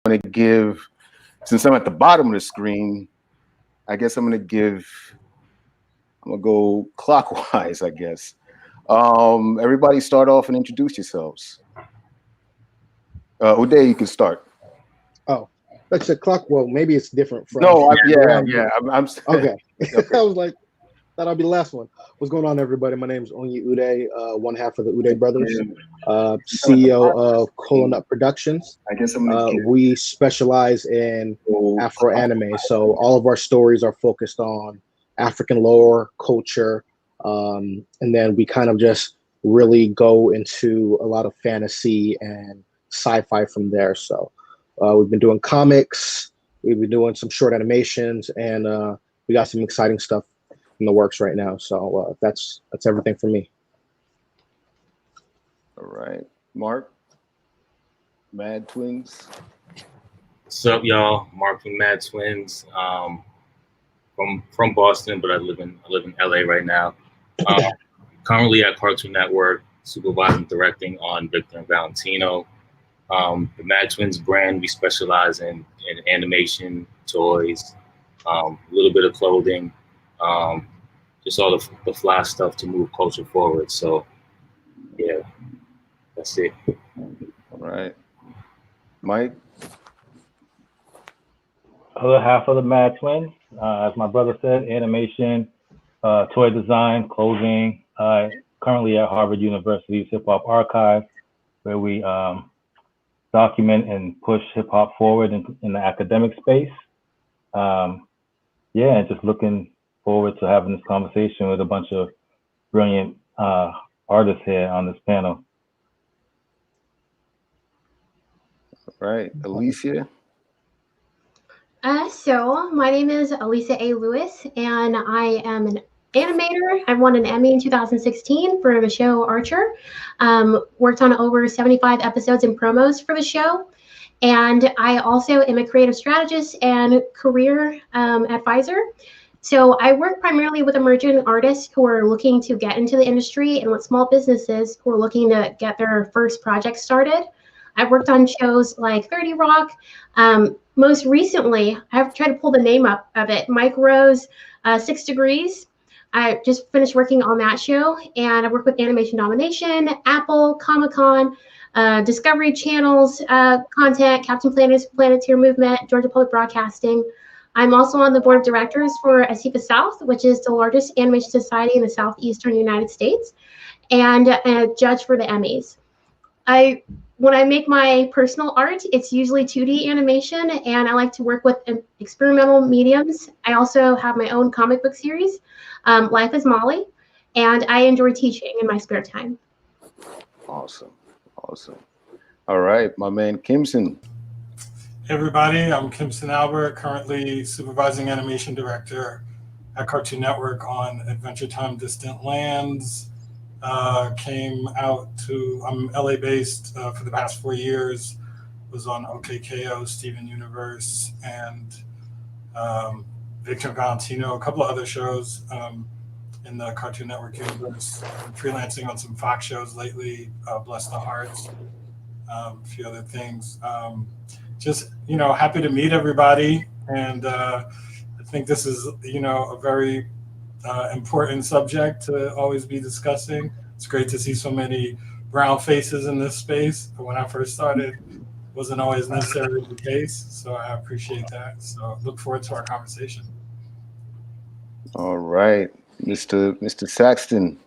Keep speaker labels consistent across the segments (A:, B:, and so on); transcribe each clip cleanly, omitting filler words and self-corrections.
A: going to give, since I'm at the bottom of the screen, I guess I'm going to go clockwise, I guess. Everybody start off and introduce yourselves. Udeh, you can start.
B: Oh, that's a clock. Well, maybe it's different from.
A: No, yeah. I'm
B: okay. I was like, thought I'd be the last one. What's going on, everybody? My name is Udeh, one half of the Udeh brothers, CEO of Cola Productions.
A: I guess
B: we specialize in Afro anime, so all of our stories are focused on African lore, culture, and then we kind of just really go into a lot of fantasy and sci-fi from there. So we've been doing comics, we've been doing some short animations, and we got some exciting stuff in the works right now. So that's everything for me.
A: All right, Mark, Mad Twiinz.
C: What's up, y'all? Mark from Mad Twiinz. From Boston, but I live in LA right now. Currently at Cartoon Network, supervising directing on Victor and Valentino. The Mad Twiinz brand, we specialize in animation, toys, a little bit of clothing, just all the fly stuff to move culture forward. So, yeah, that's it.
A: All right. Mike?
D: Other half of the Mad Twiinz, as my brother said, animation, toy design, clothing, currently at Harvard University's Hip Hop Archive, where we document and push hip hop forward in the academic space. And just looking forward to having this conversation with a bunch of brilliant artists here on this panel.
A: All right, Alicia.
E: So my name is Allyssa A Lewis, and I am an animator. I won an Emmy in 2016 for the show Archer. Worked on over 75 episodes and promos for the show. And I also am a creative strategist and career advisor. So I work primarily with emerging artists who are looking to get into the industry and with small businesses who are looking to get their first project started. I've worked on shows like 30 Rock. Most recently, I've tried to pull the name up of it, Mike Rose, 6 Degrees. I just finished working on that show, and I work with Animation Domination, Apple, Comic-Con, Discovery Channel's content, Captain Planet's Planeteer Movement, Georgia Public Broadcasting. I'm also on the board of directors for ASIPA South, which is the largest animation society in the southeastern United States, and a judge for the Emmys. When I make my personal art, it's usually 2D animation, and I like to work with experimental mediums. I also have my own comic book series, Life is Molly, and I enjoy teaching in my spare time.
A: Awesome. All right, my man Kimson.
F: Hey everybody, I'm Kimson Albert, currently supervising animation director at Cartoon Network on Adventure Time Distant Lands. I'm LA based for the past 4 years, was on OKKO, Steven Universe, and Victor and Valentino, a couple of other shows in the Cartoon Network universe. I'm freelancing on some Fox shows lately, Bless the Hearts, a few other things. Just, happy to meet everybody. And I think this is, a very important subject to always be discussing. It's great to see so many brown faces in this space. But when I first started, wasn't always necessarily the case. So I appreciate that. So look forward to our conversation.
A: All right, Mr. Saxton.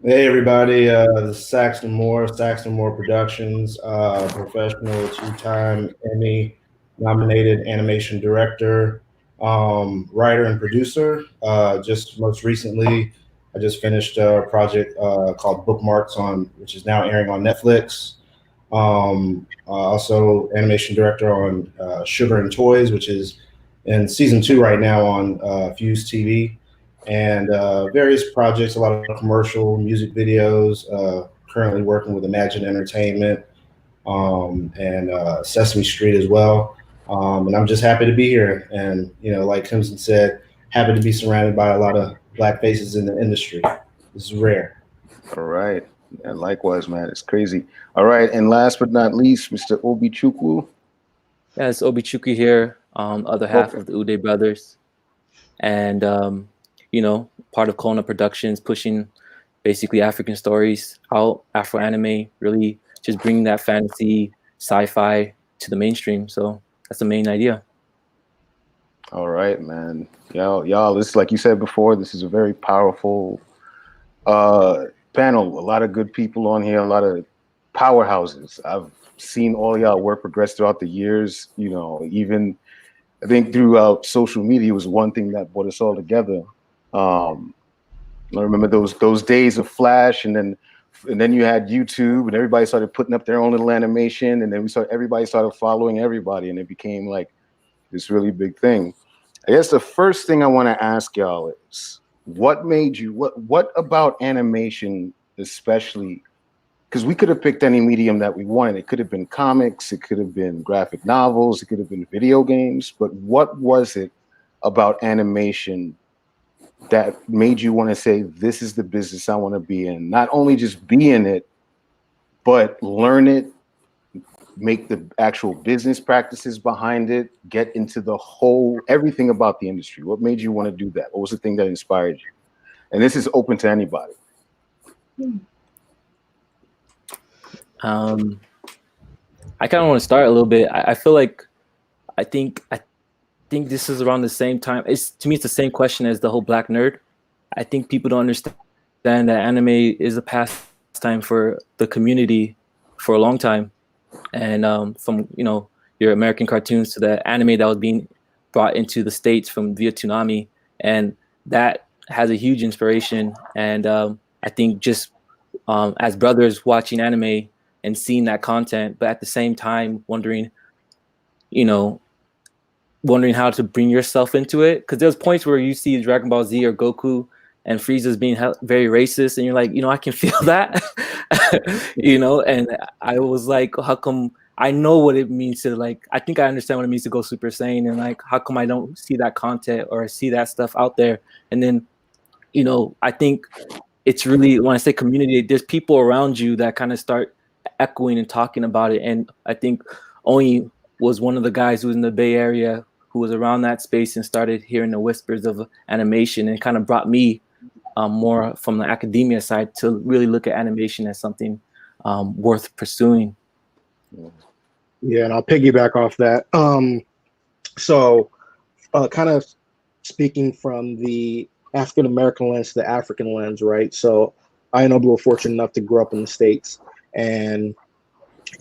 G: Hey everybody, this is Saxton Moore Productions, professional, 2-time Emmy nominated animation director, writer and producer. Just most recently, I just finished a project called Bookmarks which is now airing on Netflix. Also animation director on Sugar and Toys, which is in season 2 right now on Fuse TV. And various projects, a lot of commercial music videos, currently working with Imagine Entertainment and Sesame Street as well. And I'm just happy to be here. And, like Kimson said, happy to be surrounded by a lot of Black faces in the industry. This is rare.
A: All right. And likewise, man, it's crazy. All right, and last but not least, Mr. Obichukwu.
H: Yeah, it's Obichukwu here, other half of the Udeh brothers, and part of Kona Productions, pushing basically African stories out, Afro anime, really just bringing that fantasy, sci-fi to the mainstream. So that's the main idea.
A: All right, man. Y'all, this, like you said before, this is a very powerful panel. A lot of good people on here, a lot of powerhouses. I've seen all y'all work progress throughout the years. Even I think throughout social media was one thing that brought us all together. I remember those days of Flash, and then you had YouTube, and everybody started putting up their own little animation, and then everybody started following everybody, and it became like this really big thing. I guess the first thing I want to ask y'all is, what made you, what about animation especially, because we could have picked any medium that we wanted. It could have been comics, it could have been graphic novels, it could have been video games, but what was it about animation that made you want to say, this is the business I want to be in? Not only just be in it, but learn it, make the actual business practices behind it, get into everything about the industry. What made you want to do that? What was the thing that inspired you? And this is open to anybody.
H: I kind of want to start a little bit. I feel like I think this is around the same time. To me, it's the same question as the whole Black nerd. I think people don't understand that anime is a pastime for the community for a long time. And from your American cartoons to the anime that was being brought into the States from via Toonami, and that has a huge inspiration. And I think just as brothers watching anime and seeing that content, but at the same time wondering how to bring yourself into it, because there's points where you see Dragon Ball Z or Goku and Frieza's being very racist, and you're like, I can feel that. And I was like, how come? I know what it means to, like, I think I understand what it means to go Super Saiyan, and like, how come I don't see that content or see that stuff out there? And then, I think it's really, when I say community, there's people around you that kind of start echoing and talking about it. And I think Oni was one of the guys who was in the Bay Area who was around that space and started hearing the whispers of animation, and kind of brought me more from the academia side to really look at animation as something worth pursuing.
B: Yeah, and I'll piggyback off that. So kind of speaking from the African American lens to the African lens, right? So I and Obi were fortunate enough to grow up in the States, and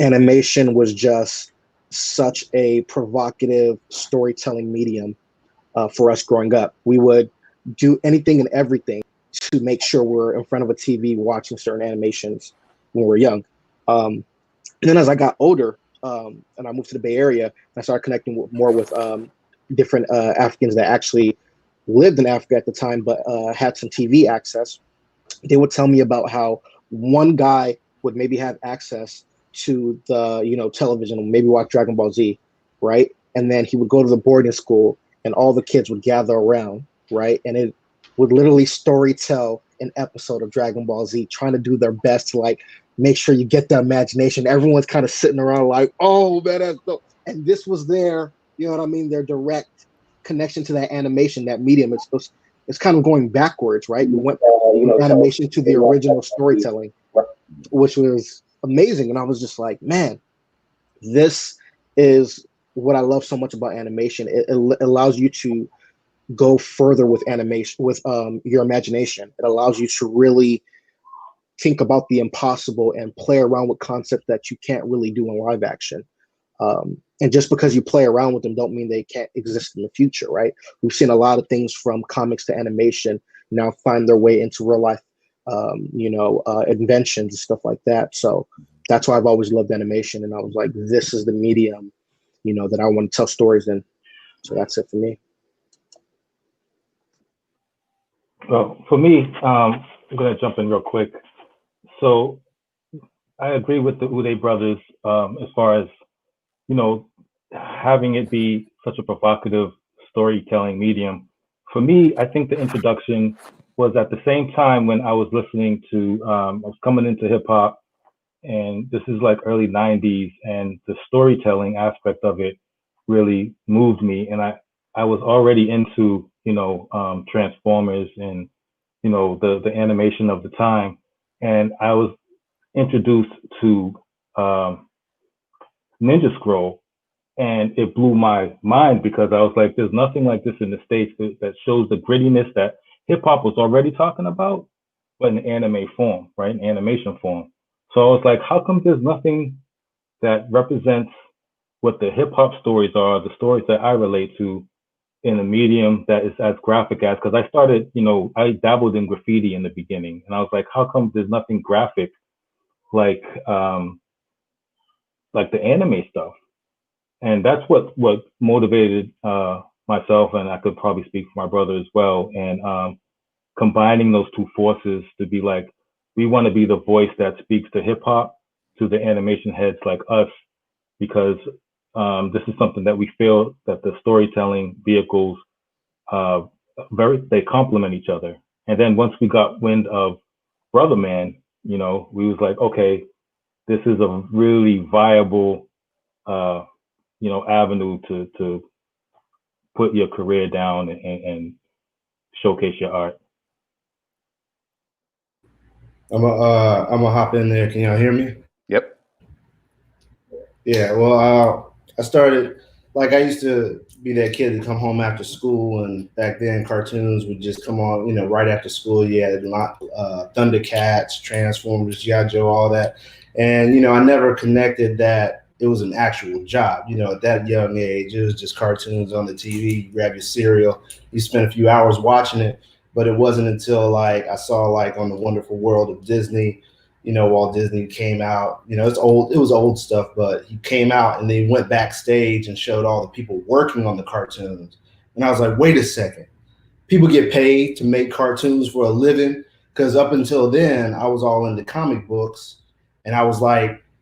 B: animation was just such a provocative storytelling medium for us growing up. We would do anything and everything to make sure we're in front of a TV watching certain animations when we were young. And then as I got older, and I moved to the Bay Area, I started connecting more with different Africans that actually lived in Africa at the time, but had some TV access. They would tell me about how one guy would maybe have access to the television, maybe watch Dragon Ball Z, right? And then he would go to the boarding school, and all the kids would gather around, right? And it would literally story tell an episode of Dragon Ball Z, trying to do their best to like make sure you get the imagination. Everyone's kind of sitting around like, oh man, that's dope. And this was their, their direct connection to that animation, that medium. It's kind of going backwards, right? We went from animation to the original storytelling, which was amazing. And I was just like, man, this is what I love so much about animation. It allows you to go further with animation, with your imagination. It allows you to really think about the impossible and play around with concepts that you can't really do in live action. And just because you play around with them don't mean they can't exist in the future, right? We've seen a lot of things from comics to animation now find their way into real life, inventions and stuff like that. So that's why I've always loved animation. And I was like, this is the medium, that I want to tell stories in. So that's it for me.
D: Well, for me, I'm going to jump in real quick. So I agree with the Udeh brothers as far as, having it be such a provocative storytelling medium. For me, I think the introduction was at the same time when I was listening to, I was coming into hip hop, and this is like early 90s, and the storytelling aspect of it really moved me. And I was already into, Transformers and, the animation of the time. And I was introduced to Ninja Scroll, and it blew my mind because I was like, there's nothing like this in the States that shows the grittiness that hip hop was already talking about, but in anime form, right? In animation form. So I was like, how come there's nothing that represents what the hip hop stories are, the stories that I relate to, in a medium that is as graphic as, because I started, I dabbled in graffiti in the beginning, and I was like, how come there's nothing graphic like the anime stuff? And that's what motivated myself, and I could probably speak for my brother as well. And combining those two forces to be like, we want to be the voice that speaks to hip hop, to the animation heads like us, because this is something that we feel that the storytelling vehicles, they complement each other. And then once we got wind of Brother Man, we was like, okay, this is a really viable, avenue to put your career down and showcase your art.
G: I'm gonna hop in there. Can y'all hear me?
A: Yep.
G: Yeah. Well, I started, like, I used to be that kid to come home after school, and back then cartoons would just come on, right after school. You had Thundercats, Transformers, G.I. Joe, all that. And, I never connected that it was an actual job. At that young age, it was just cartoons on the TV. You grab your cereal, you spend a few hours watching it. But it wasn't until I saw on The Wonderful World of Disney, Walt Disney came out. It's old. It was old stuff, but he came out and then he went backstage and showed all the people working on the cartoons. And I was like, wait a second, people get paid to make cartoons for a living? Because up until then, I was all into comic books, and I was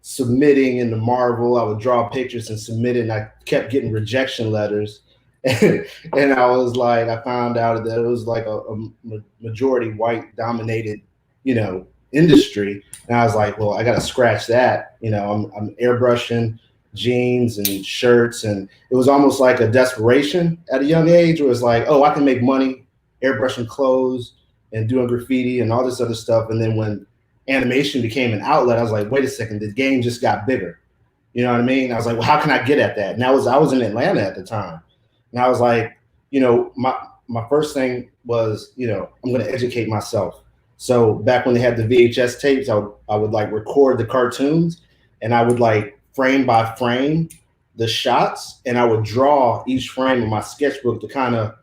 G: submitting into Marvel. I would draw pictures and submit it, and I kept getting rejection letters. And I was I found out that it was a majority white dominated, industry. And I was like, well, I got to scratch that. I'm airbrushing jeans and shirts. And it was almost like a desperation at a young age where it's oh, I can make money airbrushing clothes and doing graffiti and all this other stuff. And then when animation became an outlet, I was like, wait a second, the game just got bigger. You know what I mean? I was like, well, how can I get at that? And I was in Atlanta at the time. And I was like, my first thing was, I'm going to educate myself. So back when they had the VHS tapes, I would record the cartoons, and I would frame by frame the shots, and I would draw each frame in my sketchbook to kind of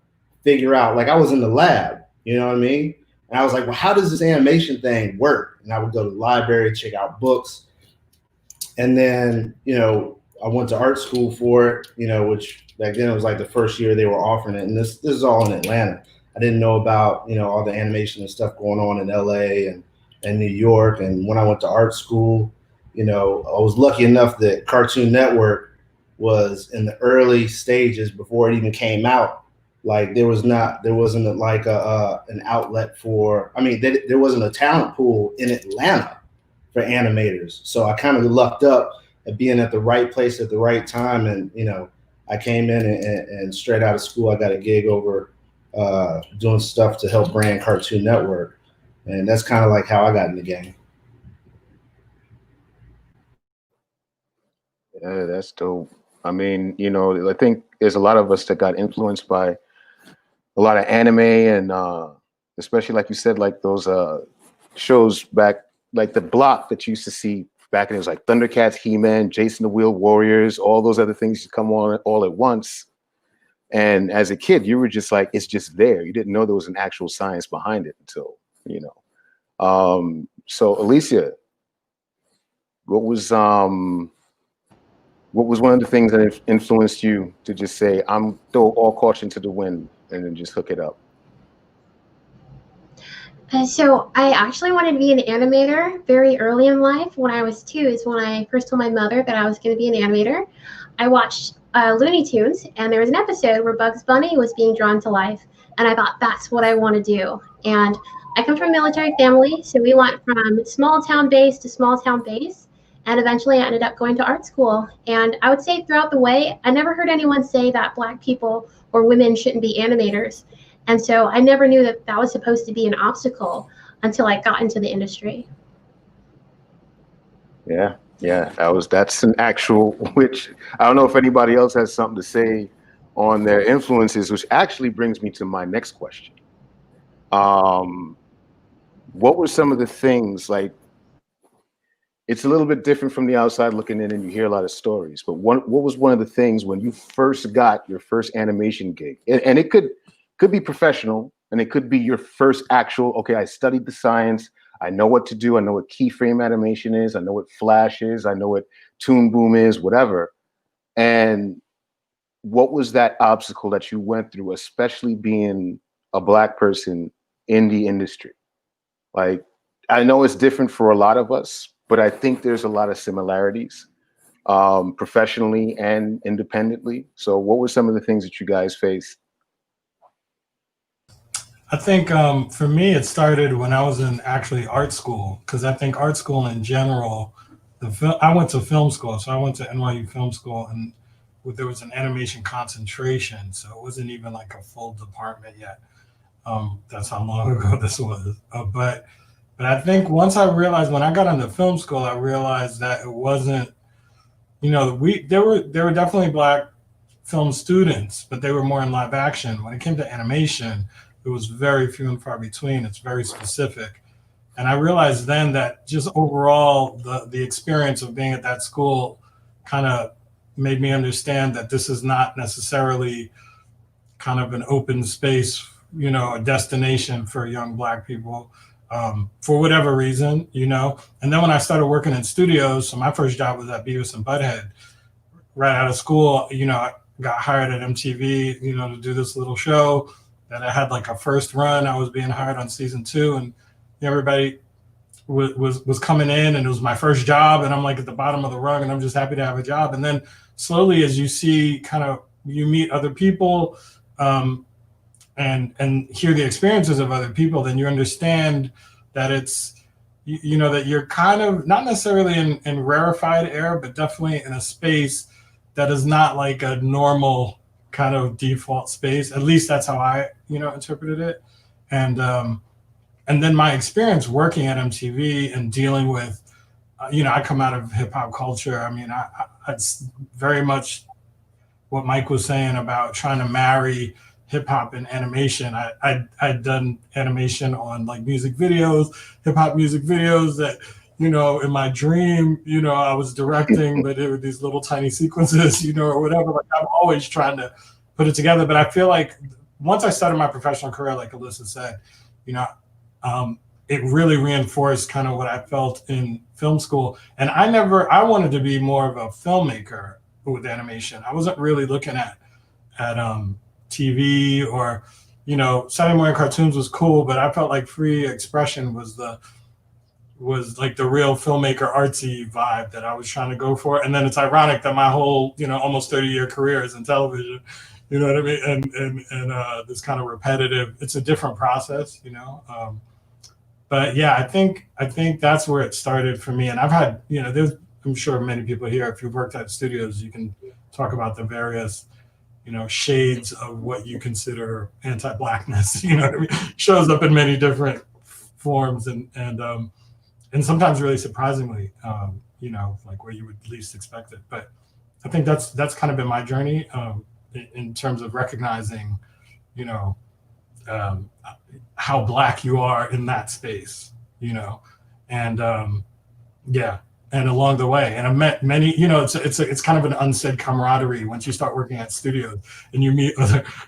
G: figure out, I was in the lab, you know what I mean? And I was like, well, how does this animation thing work? And I would go to the library, check out books. And then, I went to art school for it, which back then it was the first year they were offering it. And this is all in Atlanta. I didn't know about, all the animation and stuff going on in LA and New York. And when I went to art school, I was lucky enough that Cartoon Network was in the early stages before it even came out. There wasn't an outlet for, there wasn't a talent pool in Atlanta for animators. So I kind of lucked up at being at the right place at the right time. And, I came in and straight out of school, I got a gig over doing stuff to help brand Cartoon Network. And that's kind of how I got in the game.
A: Yeah, that's dope. I think there's a lot of us that got influenced by a lot of anime, and especially like you said, those shows back, the block that you used to see back, and it was Thundercats, He-Man, Jason the Wheel Warriors, all those other things to come on all at once. And as a kid, you were just it's just there. You didn't know there was an actual science behind it until, So Alicia, what was one of the things that influenced you to just say, I'm throw all caution to the wind and then just hook it up?
E: So I actually wanted to be an animator very early in life. When I was 2 is when I first told my mother that I was going to be an animator. I watched Looney Tunes, and there was an episode where Bugs Bunny was being drawn to life, and I thought, that's what I want to do. And I come from a military family, so we went from small town base to small town base. And eventually I ended up going to art school. And I would say throughout the way, I never heard anyone say that Black people or women shouldn't be animators. And so I never knew that that was supposed to be an obstacle until I got into the industry.
A: Yeah, that's an actual, which I don't know if anybody else has something to say on their influences, which actually brings me to my next question. What were some of the things, like, it's a little bit different from the outside looking in and you hear a lot of stories, but what was one of the things when you first got your first animation gig? And it could be professional, and it could be your first actual, okay, I studied the science, I know what to do, I know what keyframe animation is, I know what Flash is, I know what Toon Boom is, whatever. And what was that obstacle that you went through, especially being a Black person in the industry? Like, I know it's different for a lot of us, but I think there's a lot of similarities, professionally and independently. So what were some of the things that you guys faced?
F: I think for me, it started when I was in actually art school, because I think art school in general, I went to film school, so I went to NYU Film School, and there was an animation concentration, so it wasn't even like a full department yet. That's how long ago this was. But I think once I realized, when I got into film school, I realized that it wasn't, there were definitely Black film students, but they were more in live action. When it came to animation, it was very few and far between. It's very specific. And I realized then that just overall, the experience of being at that school kind of made me understand that this is not necessarily kind of an open space, a destination for young Black people, for whatever reason, And then when I started working in studios, so my first job was at Beavis and Butthead. Right out of school, I got hired at MTV, to do this little show that I had like a first run. I was being hired on season 2, and everybody was coming in, and it was my first job, and I'm like at the bottom of the rung, and I'm just happy to have a job. And then slowly, as you see, you meet other people, and hear the experiences of other people, then you understand that it's, that you're kind of not necessarily in rarefied air, but definitely in a space that is not like a normal kind of default space. At least that's how I, interpreted it. And then my experience working at MTV and dealing with, I come out of hip hop culture. I mean, it's very much what Mike was saying about trying to marry hip hop and animation. I'd done animation on like music videos, hip hop music videos that, in my dream, I was directing, but it were these little tiny sequences, or whatever. Like, I'm always trying to put it together. But I feel like once I started my professional career, like Allyssa said, it really reinforced kind of what I felt in film school. And I wanted to be more of a filmmaker with animation. I wasn't really looking at TV or, Saturday morning cartoons was cool, but I felt like free expression was like the real filmmaker artsy vibe that I was trying to go for. And then it's ironic that my whole, almost 30-year career is in television, you know what I mean? And this kind of repetitive, it's a different process, but yeah, I think that's where it started for me. And I've had, I'm sure many people here, if you've worked at studios, you can talk about the various, shades of what you consider anti-Blackness, what I mean? Shows up in many different forms and sometimes really surprisingly, like where you would least expect it. But I think that's kind of been my journey in terms of recognizing, how Black you are in that space, and yeah. And along the way, and I've met many, it's kind of an unsaid camaraderie once you start working at studios and you meet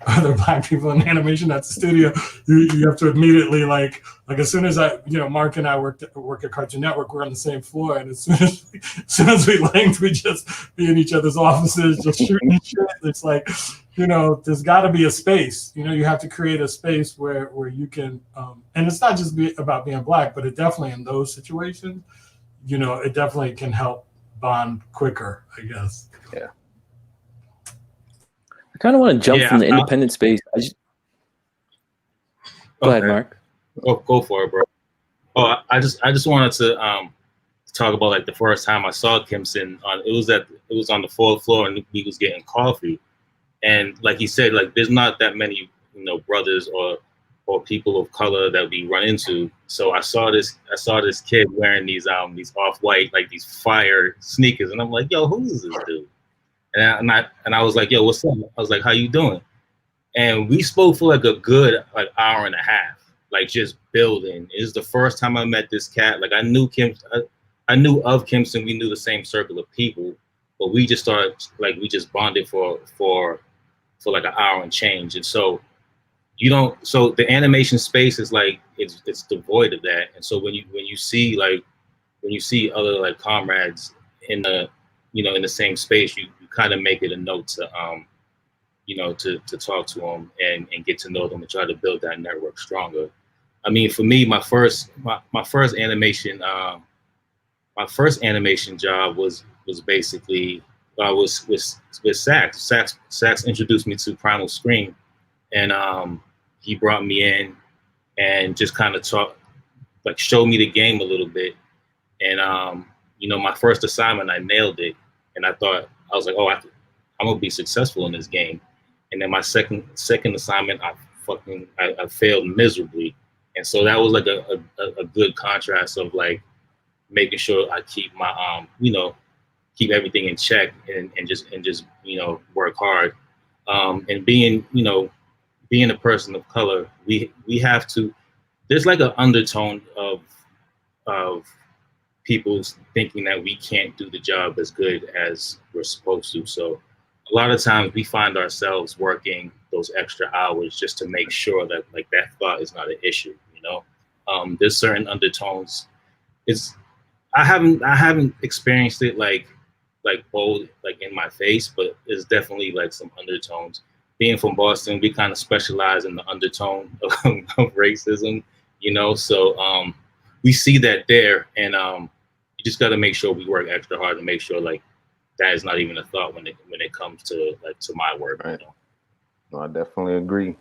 F: other Black people in animation at the studio. You have to immediately like as soon as Mark and I work at Cartoon Network, we're on the same floor, and as soon as we linked, we just be in each other's offices, just shooting shit. It's like, there's got to be a space. You have to create a space where you can, and it's not just about being Black, but it definitely in those situations. It definitely can help bond quicker, I guess.
A: Yeah.
H: I kind of want to jump from the independent space. Go ahead, Mark.
C: Go for it, bro. Oh, I just wanted to talk about like the first time I saw Kimson on. It was on the 4th floor, and he was getting coffee, and like he said, like there's not that many brothers or people of color that we run into. So I saw this kid wearing these off-white, like these fire sneakers, and I'm like, yo, who is this dude? And I was like, yo, what's up? I was like, how you doing? And we spoke for like a good hour and a half, like just building. It was the first time I met this cat. Like I knew of Kimson. We knew the same circle of people, but we just started we just bonded for like an hour and change. And so so the animation space is like it's devoid of that. And so when you see other like comrades in the in the same space, you kind of make it a note to to talk to them and get to know them and try to build that network stronger. I mean, for me, my first animation job was basically was with Sax. Sax introduced me to Primal Scream, and he brought me in and just kind of showed me the game a little bit. And my first assignment, I nailed it, and I was like, oh, I'm gonna be successful in this game. And then my second assignment, I failed miserably. And so that was like a good contrast of like making sure I keep my keep everything in check and just work hard. And being a person of color, we have to. There's like an undertone of people thinking that we can't do the job as good as we're supposed to. So a lot of times we find ourselves working those extra hours just to make sure that like that thought is not an issue. There's certain undertones. I haven't experienced it like bold like in my face, but it's definitely like some undertones. Being from Boston, we kind of specialize in the undertone of racism, So we see that there, and you just got to make sure we work extra hard to make sure like that is not even a thought when it comes to my work.
A: Right. No, I definitely agree.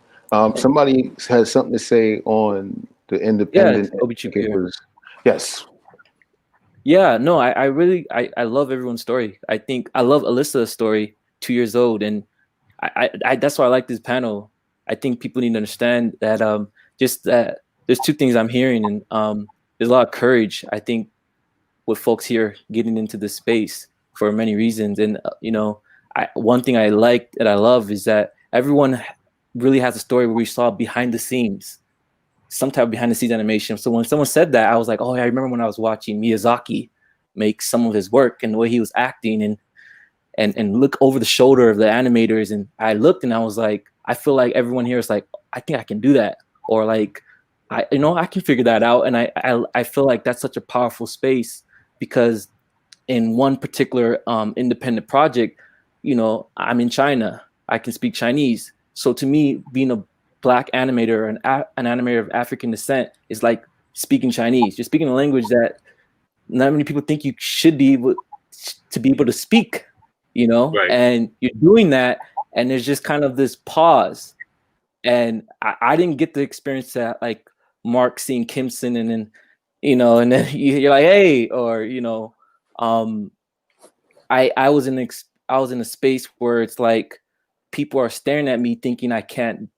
A: Somebody has something to say on the independent.
H: Yeah,
A: yes.
H: Yeah, no, I really love everyone's story. I think I love Alyssa's story, 2 years old, and I that's why I like this panel. I think people need to understand that just that there's two things I'm hearing, and there's a lot of courage, I think, with folks here getting into this space for many reasons. And one thing I like that I love is that everyone really has a story where we saw behind the scenes, some type of behind the scenes animation. So when someone said that, I was like, oh, I remember when I was watching Miyazaki make some of his work and the way he was acting and look over the shoulder of the animators. And I looked and I was like, I feel like everyone here is like, I think I can do that. Or like, I can figure that out. And I feel like that's such a powerful space because in one particular independent project, I'm in China, I can speak Chinese. So to me, being a Black animator, an animator of African descent, is like speaking Chinese. You're speaking a language that not many people think you should be able to speak,
C: Right.
H: And you're doing that, and there's just kind of this pause. And I didn't get the experience that like Mark seeing Kimson and then, and then you're like, hey, or, I was in a space where it's like people are staring at me thinking I can't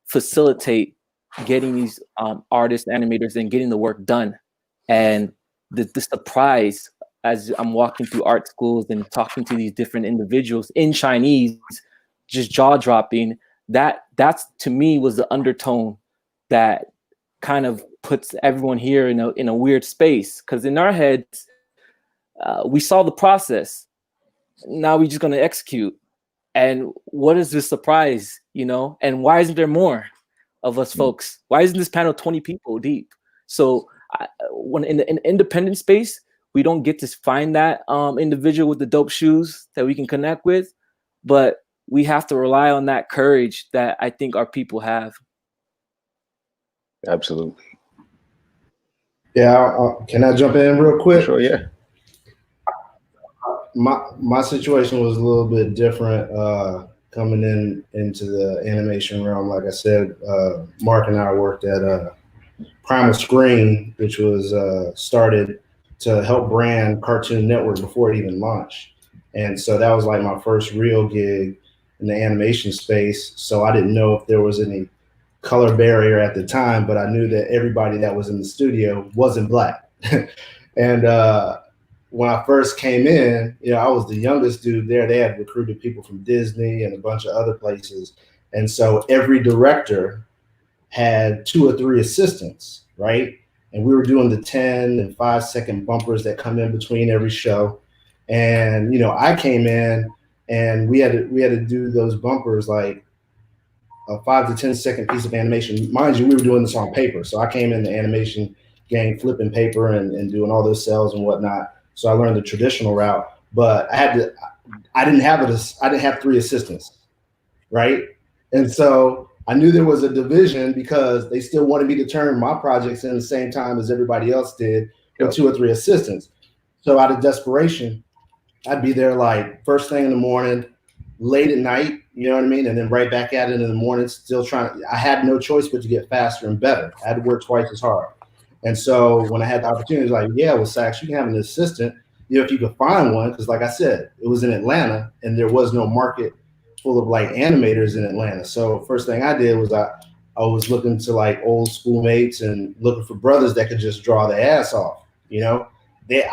H: facilitate getting these artists, animators, and getting the work done. And the surprise as I'm walking through art schools and talking to these different individuals in Chinese, just jaw-dropping, that's to me was the undertone that kind of puts everyone here in a weird space. Because in our heads, we saw the process. Now we're just going to execute. And what is this surprise, And why isn't there more of us folks? Why isn't this panel 20 people deep? So when in the independent space, we don't get to find that individual with the dope shoes that we can connect with, but we have to rely on that courage that I think our people have.
A: Absolutely.
G: Yeah, can I jump in real quick?
A: Sure, yeah.
G: My situation was a little bit different coming into the animation realm. Like I said, Mark and I worked at Primal Screen, which was started to help brand Cartoon Network before it even launched. And so that was like my first real gig in the animation space. So I didn't know if there was any color barrier at the time, but I knew that everybody that was in the studio wasn't Black. And when I first came in, you know, I was the youngest dude there. They had recruited people from Disney and a bunch of other places. And so every director had 2 or 3 assistants, right? And we were doing the 10 and 5-second bumpers that come in between every show. And, you know, I came in and we had to do those bumpers like a 5 to 10 second piece of animation. Mind you, we were doing this on paper. So I came in the animation game flipping paper and doing all those cells and whatnot. So I learned the traditional route, but I didn't have 3 assistants, right? And so I knew there was a division because they still wanted me to turn my projects in the same time as everybody else did with 2 or 3 assistants. So out of desperation, I'd be there like first thing in the morning, late at night, you know what I mean? And then right back at it in the morning, still trying. I had no choice but to get faster and better. I had to work twice as hard. And so when I had the opportunity, I was like, yeah, well, Sax, you can have an assistant, you know, if you could find one, because like I said, it was in Atlanta and there was no market full of like animators in Atlanta. So first thing I did was I was looking to like old schoolmates and looking for brothers that could just draw their ass off, you know?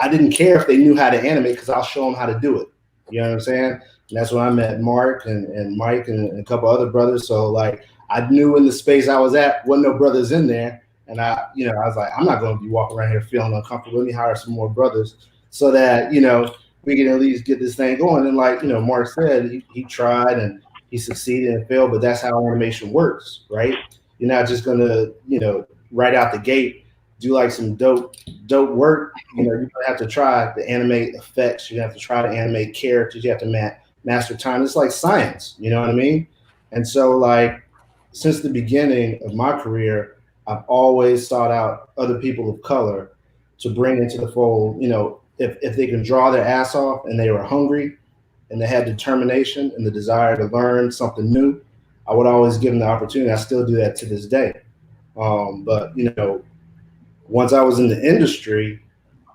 G: I didn't care if they knew how to animate because I'll show them how to do it. You know what I'm saying? And that's when I met Mark and Mike and a couple other brothers. So like I knew in the space I was at, wasn't no brothers in there. And I was like, I'm not going to be walking around here feeling uncomfortable. Let me hire some more brothers so that, you know, we can at least get this thing going. And like, you know, Mark said, he tried and he succeeded and failed, but that's how animation works, right? You're not just going to, you know, right out the gate, do like some dope work. You know, you're gonna have to try to animate effects. You have to try to animate characters. You have to master time. It's like science, you know what I mean? And so like, since the beginning of my career, I've always sought out other people of color to bring into the fold. You know, if they can draw their ass off and they were hungry and they had determination and the desire to learn something new, I would always give them the opportunity. I still do that to this day. But, you know, once I was in the industry,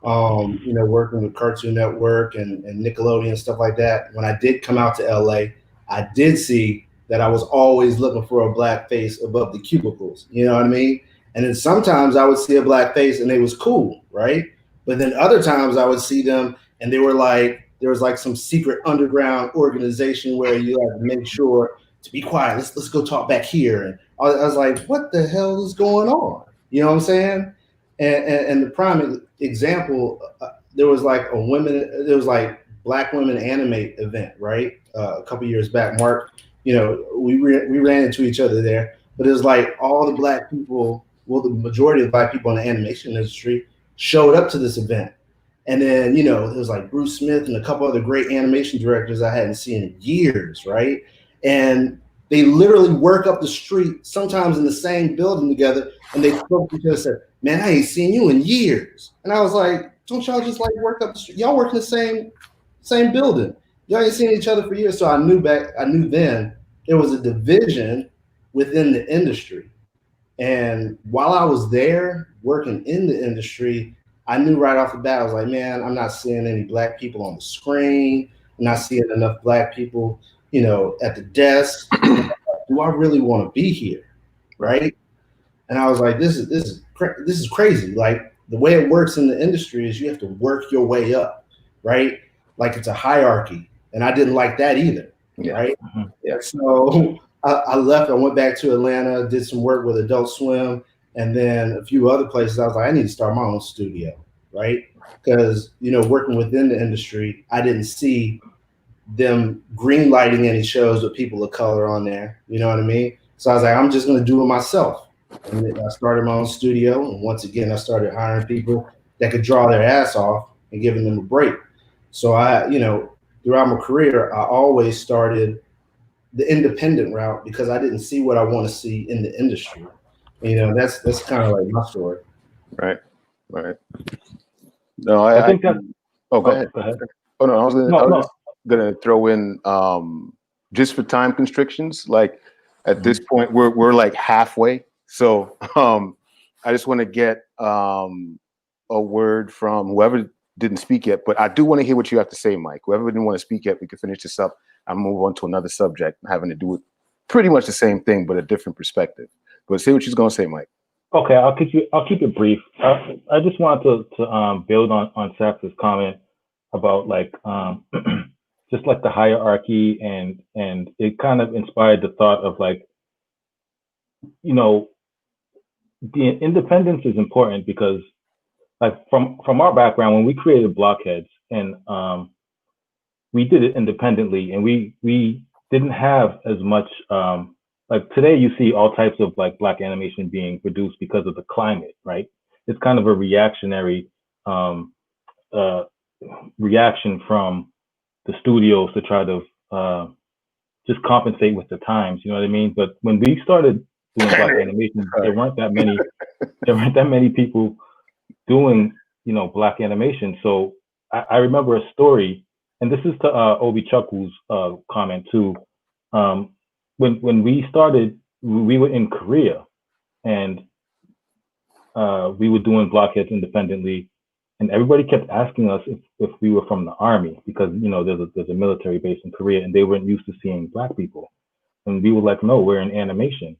G: you know, working with Cartoon Network and Nickelodeon and stuff like that, when I did come out to LA, I did see that I was always looking for a Black face above the cubicles, you know what I mean? And then sometimes I would see a Black face and they was cool, right? But then other times I would see them and they were like, there was like some secret underground organization where you have to make sure to be quiet. Let's go talk back here. And I was like, what the hell is going on? You know what I'm saying? And the prime example, there was like Black Women Animate event, right? A couple years back, Mark, you know, we ran into each other there, but it was like all the Black people, well, the majority of Black people in the animation industry showed up to this event. And then, you know, it was like Bruce Smith and a couple other great animation directors I hadn't seen in years, right? And they literally work up the street, sometimes in the same building together, and they spoke to each other and said, man, I ain't seen you in years. And I was like, don't y'all just like work up the street? Y'all work in the same building. Y'all ain't seen each other for years. So I knew then there was a division within the industry. And while I was there working in the industry, I knew right off the bat, I was like, man, I'm not seeing any Black people on the screen. I'm not seeing enough Black people, you know, at the desk. Do I really want to be here? Right. And I was like, this is crazy. Like the way it works in the industry is you have to work your way up, right? Like it's a hierarchy. And I didn't like that either. Yeah. Right. Mm-hmm. Yeah. So I left, I went back to Atlanta, did some work with Adult Swim, and then a few other places. I was like, I need to start my own studio, right? Because, you know, working within the industry, I didn't see them green lighting any shows with people of color on there. You know what I mean? So I was like, I'm just going to do it myself. And then I started my own studio. And once again, I started hiring people that could draw their ass off and giving them a break. So I, you know, throughout my career, I always started the independent route because I didn't see what I want to see in the industry. You know, that's kind of like my story.
A: Right. No, I think that. Oh, go ahead. Oh no, I was gonna throw in just for time constrictions. Like at this point, we're like halfway. So I just want to get a word from whoever didn't speak yet, but I do want to hear what you have to say, Mike. Whoever didn't want to speak yet, we can finish this up and move on to another subject having to do with pretty much the same thing, but a different perspective. But say what you're going to say, Mike.
D: Okay, I'll keep it brief. I just wanted to build on Sax's comment about like just like the hierarchy, and it kind of inspired the thought of like, you know, the independence is important because like from our background, when we created Blockheads, and we did it independently, and we didn't have as much like today you see all types of like Black animation being produced because of the climate, right? It's kind of a reactionary reaction from the studios to try to just compensate with the times, you know what I mean? But when we started doing Black animation, there weren't that many people doing, you know, Black animation. So I remember a story, and this is to Obi Chukwu's comment too. When we started, we were in Korea, and we were doing Blockheads independently, and everybody kept asking us if we were from the army, because you know there's a military base in Korea, and they weren't used to seeing Black people, and we were like, no, we're in animation,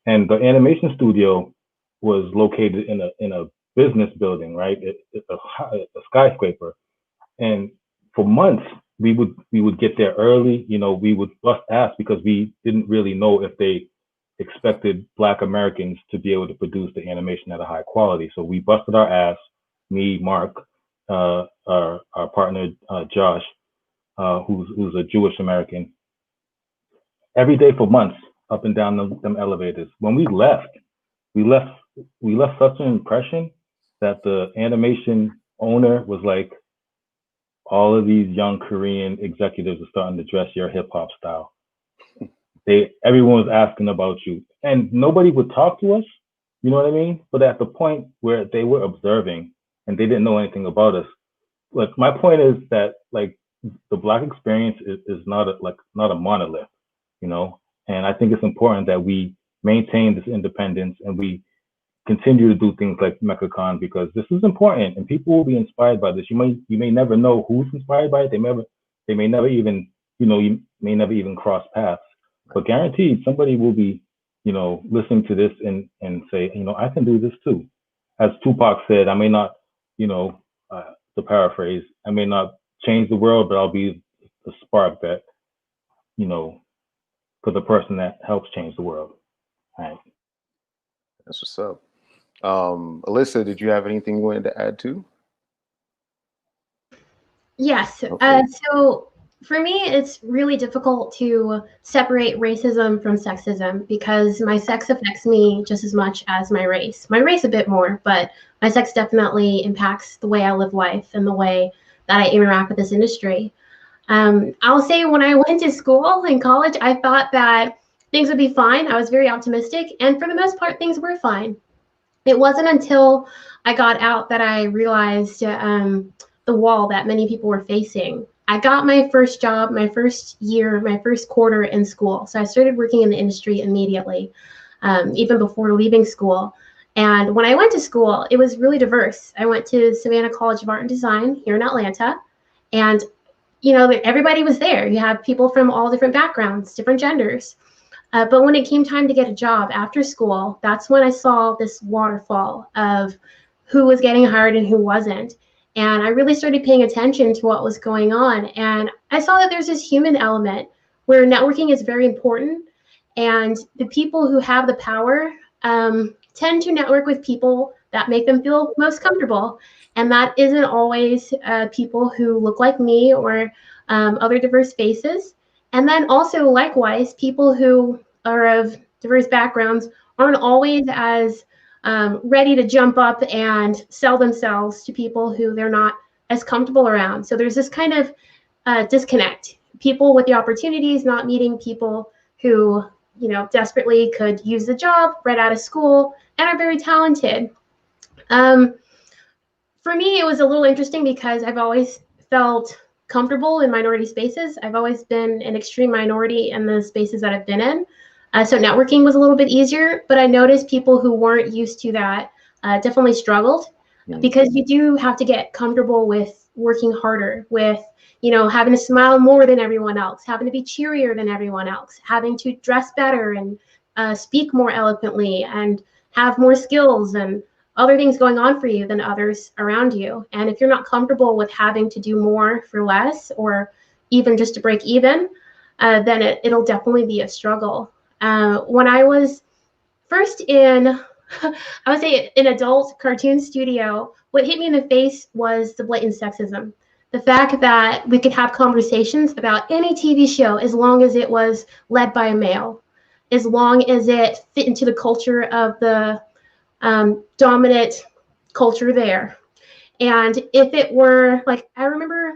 D: and the animation studio was located in a business building, right? It's a skyscraper, and for months we would get there early. You know, we would bust ass because we didn't really know if they expected Black Americans to be able to produce the animation at a high quality. So we busted our ass. Me, Mark, our partner Josh, who's a Jewish American, every day for months, up and down them elevators. When we left such an impression that the animation owner was like, all of these young Korean executives are starting to dress your hip hop style. Everyone was asking about you, and nobody would talk to us. You know what I mean? But at the point where they were observing and they didn't know anything about us, like my point is that like the Black experience is not a monolith, you know. And I think it's important that we maintain this independence and we continue to do things like MECCAcon, because this is important and people will be inspired by this. You may never know who's inspired by it. They may never even, you know, you may never even cross paths, but guaranteed somebody will be, you know, listening to this and say, you know, I can do this too. As Tupac said, I may not, you know, to paraphrase, I may not change the world, but I'll be the spark that, you know, for the person that helps change the world. All right.
A: That's what's up. Allyssa, did you have anything you wanted to add to?
E: Yes.
A: Okay.
E: So for me, it's really difficult to separate racism from sexism because my sex affects me just as much as my race. My race a bit more, but my sex definitely impacts the way I live life and the way that I interact with this industry. I'll say when I went to school in college, I thought that things would be fine. I was very optimistic, and for the most part, things were fine. It wasn't until I got out that I realized the wall that many people were facing. I got my first job, my first year, my first quarter in school. So I started working in the industry immediately, even before leaving school. And when I went to school, it was really diverse. I went to Savannah College of Art and Design here in Atlanta, and you know, everybody was there. You have people from all different backgrounds, different genders. But when it came time to get a job after school, that's when I saw this waterfall of who was getting hired and who wasn't. And I really started paying attention to what was going on. And I saw that there's this human element where networking is very important. And the people who have the power tend to network with people that make them feel most comfortable. And that isn't always people who look like me or other diverse faces. And then also, likewise, people who are of diverse backgrounds aren't always as ready to jump up and sell themselves to people who they're not as comfortable around. So there's this kind of disconnect. People with the opportunities not meeting people who, you know, desperately could use the job right out of school and are very talented. For me, it was a little interesting because I've always felt comfortable in minority spaces. I've always been an extreme minority in the spaces that I've been in. So networking was a little bit easier, but I noticed people who weren't used to that definitely struggled because you do have to get comfortable with working harder, with, having to smile more than everyone else, having to be cheerier than everyone else, having to dress better and speak more eloquently and have more skills and other things going on for you than others around you. And if you're not comfortable with having to do more for less, or even just to break even, then it'll definitely be a struggle. When I was first in, I would say, an adult cartoon studio, what hit me in the face was the blatant sexism. The fact that we could have conversations about any TV show as long as it was led by a male, as long as it fit into the culture of the dominant culture there. And if it were, like, I remember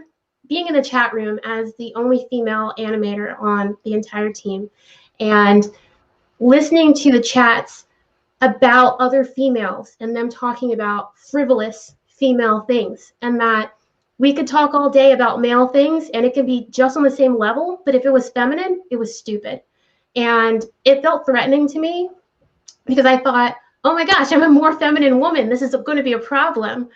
E: being in the chat room as the only female animator on the entire team and listening to the chats about other females and them talking about frivolous female things, and that we could talk all day about male things and it could be just on the same level, but if it was feminine, it was stupid. And it felt threatening to me because I thought, oh my gosh, I'm a more feminine woman. This is going to be a problem.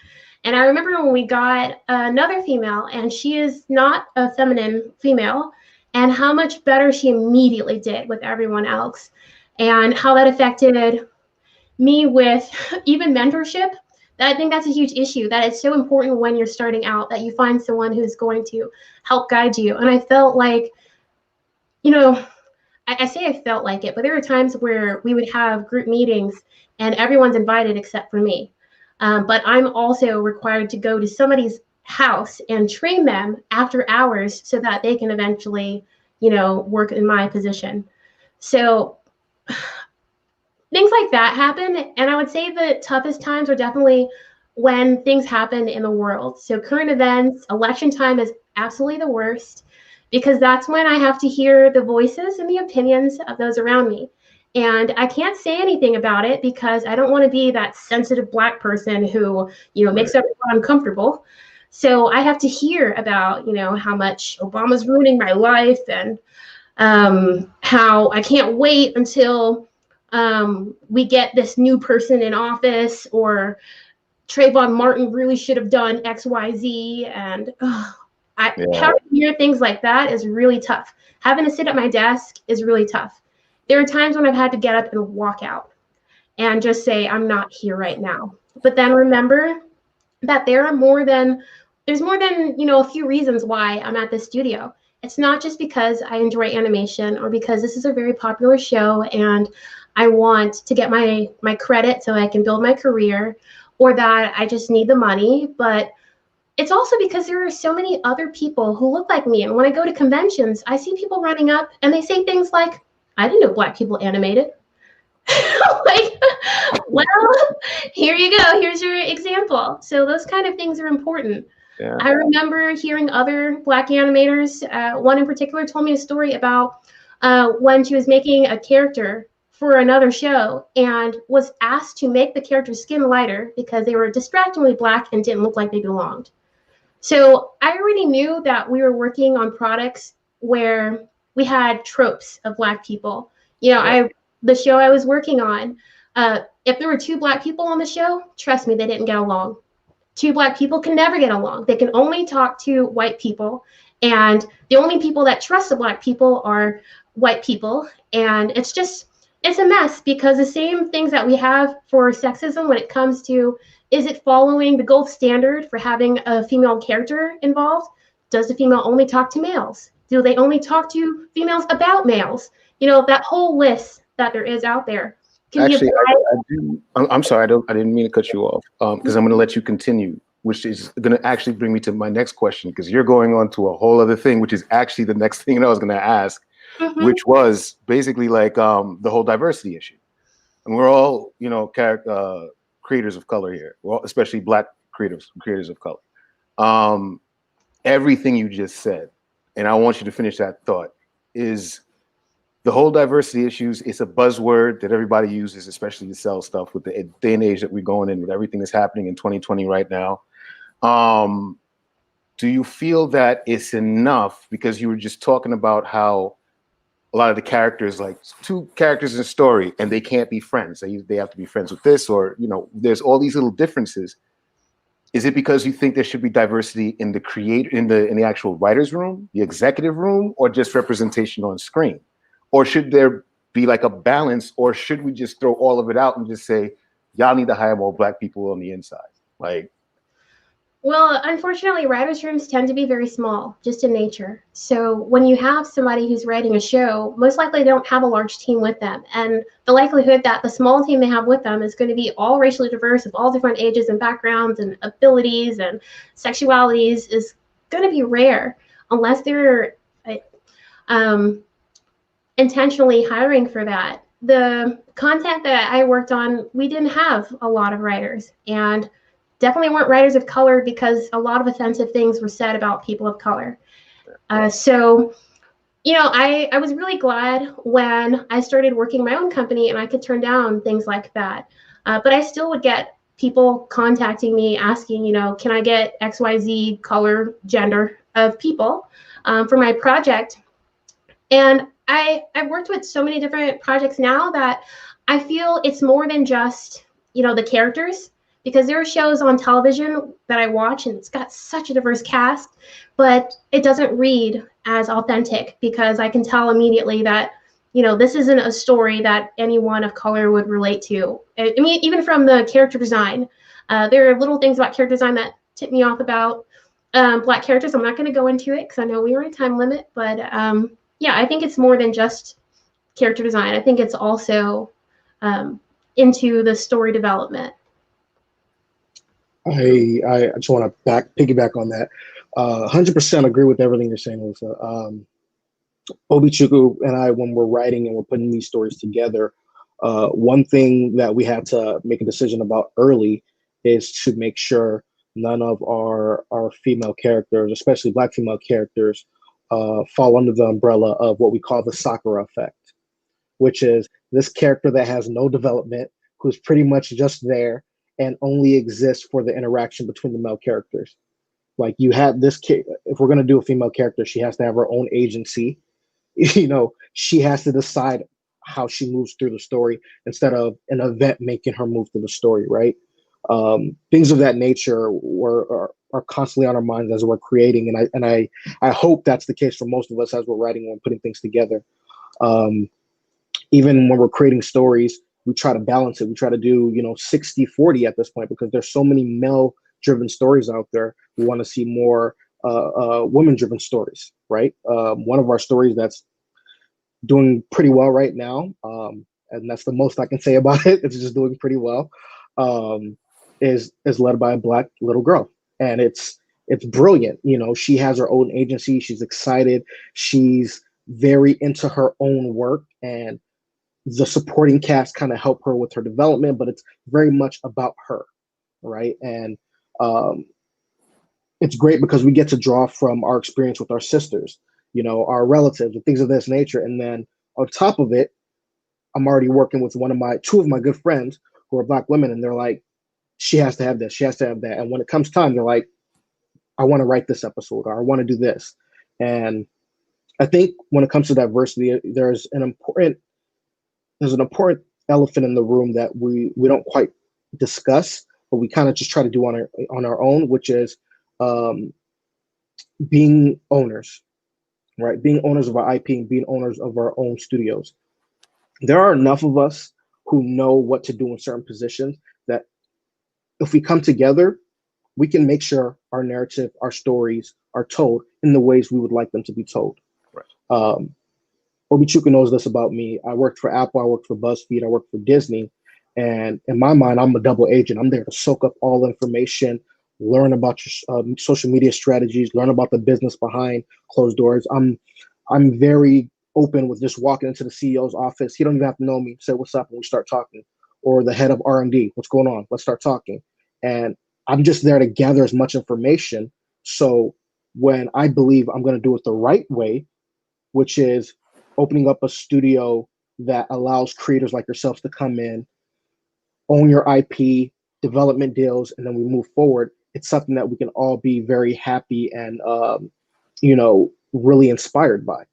E: And I remember when we got another female, and she is not a feminine female, and how much better she immediately did with everyone else, and how that affected me with even mentorship. I think that's a huge issue, that it's so important when you're starting out that you find someone who's going to help guide you. And I felt like, I say I felt like it, but there were times where we would have group meetings and everyone's invited except for me. But I'm also required to go to somebody's house and train them after hours so that they can eventually, work in my position. So things like that happen. And I would say the toughest times are definitely when things happen in the world. So current events, election time is absolutely the worst, because that's when I have to hear the voices and the opinions of those around me. And I can't say anything about it because I don't want to be that sensitive Black person who, makes everyone uncomfortable. So I have to hear about, how much Obama's ruining my life, and how I can't wait until we get this new person in office, or Trayvon Martin really should have done X, Y, Z. And having to hear things like that is really tough. Having to sit at my desk is really tough. There are times when I've had to get up and walk out and just say, I'm not here right now. But then remember that there's more than, a few reasons why I'm at this studio. It's not just because I enjoy animation or because this is a very popular show and I want to get my credit so I can build my career, or that I just need the money, but it's also because there are so many other people who look like me. And when I go to conventions, I see people running up and they say things like, I didn't know Black people animated. Like, well, here you go. Here's your example. So those kind of things are important. Yeah. I remember hearing other Black animators. One in particular told me a story about when she was making a character for another show and was asked to make the character's skin lighter because they were distractingly Black and didn't look like they belonged. So I already knew that we were working on products where we had tropes of Black people. The show I was working on, if there were two Black people on the show, trust me, they didn't get along. Two Black people can never get along. They can only talk to white people. And the only people that trust the Black people are white people. And it's a mess, because the same things that we have for sexism when it comes to, is it following the gold standard for having a female character involved? Does the female only talk to males? Do they only talk to females about males? That whole list that there is out there.
A: Actually, I'm sorry, I didn't mean to cut you off, because I'm going to let you continue, which is going to actually bring me to my next question, because you're going on to a whole other thing, which is actually the next thing that I was going to ask, which was basically like the whole diversity issue. And we're all, creators of color here, well, especially Black creators of color. Everything you just said, and I want you to finish that thought, is the whole diversity issues. It's a buzzword that everybody uses, especially to sell stuff with the day and age that we're going in, with everything that's happening in 2020 right now. Do you feel that it's enough? Because you were just talking about how a lot of the characters, like two characters in a story, and they can't be friends. They have to be friends with this, or there's all these little differences. Is it because you think there should be diversity in the actual writer's room, the executive room, or just representation on screen? Or should there be like a balance, or should we just throw all of it out and just say, y'all need to hire more Black people on the inside? Like,
E: well, unfortunately, writers' rooms tend to be very small, just in nature. So when you have somebody who's writing a show, most likely they don't have a large team with them. And the likelihood that the small team they have with them is going to be all racially diverse of all different ages and backgrounds and abilities and sexualities is going to be rare unless they're intentionally hiring for that. The content that I worked on, we didn't have a lot of writers, and definitely weren't writers of color because a lot of offensive things were said about people of color. So, I was really glad when I started working my own company and I could turn down things like that. But I still would get people contacting me asking, can I get XYZ color, gender of people for my project? And I've worked with so many different projects now that I feel it's more than just, the characters. Because there are shows on television that I watch and it's got such a diverse cast, but it doesn't read as authentic because I can tell immediately that, this isn't a story that anyone of color would relate to. I mean, even from the character design, there are little things about character design that tip me off about Black characters. I'm not going to go into it because I know we are in a time limit, but yeah, I think it's more than just character design. I think it's also into the story development.
B: I just want to piggyback on that. 100% agree with everything you're saying, Alyssa. Obichukwu and I, when we're writing and we're putting these stories together, one thing that we had to make a decision about early is to make sure none of our female characters, especially Black female characters, fall under the umbrella of what we call the Sakura effect, which is this character that has no development, who's pretty much just there and only exists for the interaction between the male characters. Like, you have this kid, if we're going to do a female character, she has to have her own agency. She has to decide how she moves through the story instead of an event making her move through the story, right? Things of that nature are constantly on our minds as we're creating. And I hope that's the case for most of us as we're writing and putting things together. Even when we're creating stories, we try to balance it. We try to do, 60-40 at this point, because there's so many male-driven stories out there. We want to see more women-driven stories, right? One of our stories that's doing pretty well right now, and that's the most I can say about it, it's just doing pretty well, is led by a Black little girl. And it's brilliant. She has her own agency. She's excited. She's very into her own work, and the supporting cast kind of help her with her development, but it's very much about her, right? And it's great because we get to draw from our experience with our sisters, our relatives and things of this nature. And then on top of it, I'm already working with two of my good friends who are Black women, and they're like, she has to have this, she has to have that. And when it comes time, they're like, I want to write this episode, or I want to do this. And I think when it comes to diversity, there's an important elephant in the room that we don't quite discuss, but we kind of just try to do on our own, which is being owners, right? Being owners of our IP and being owners of our own studios. There are enough of us who know what to do in certain positions that if we come together, we can make sure our narrative, our stories are told in the ways we would like them to be told. Right. Obichukwu knows this about me. I worked for Apple, I worked for BuzzFeed, I worked for Disney. And in my mind, I'm a double agent. I'm there to soak up all the information, learn about your social media strategies, learn about the business behind closed doors. I'm very open with just walking into the CEO's office. He don't even have to know me. Say, what's up? And we start talking. Or the head of R&D, what's going on? Let's start talking. And I'm just there to gather as much information. So when I believe I'm going to do it the right way, which is opening up a studio that allows creators like yourselves to come in, own your IP, development deals, and then we move forward, it's something that we can all be very happy and, really inspired by.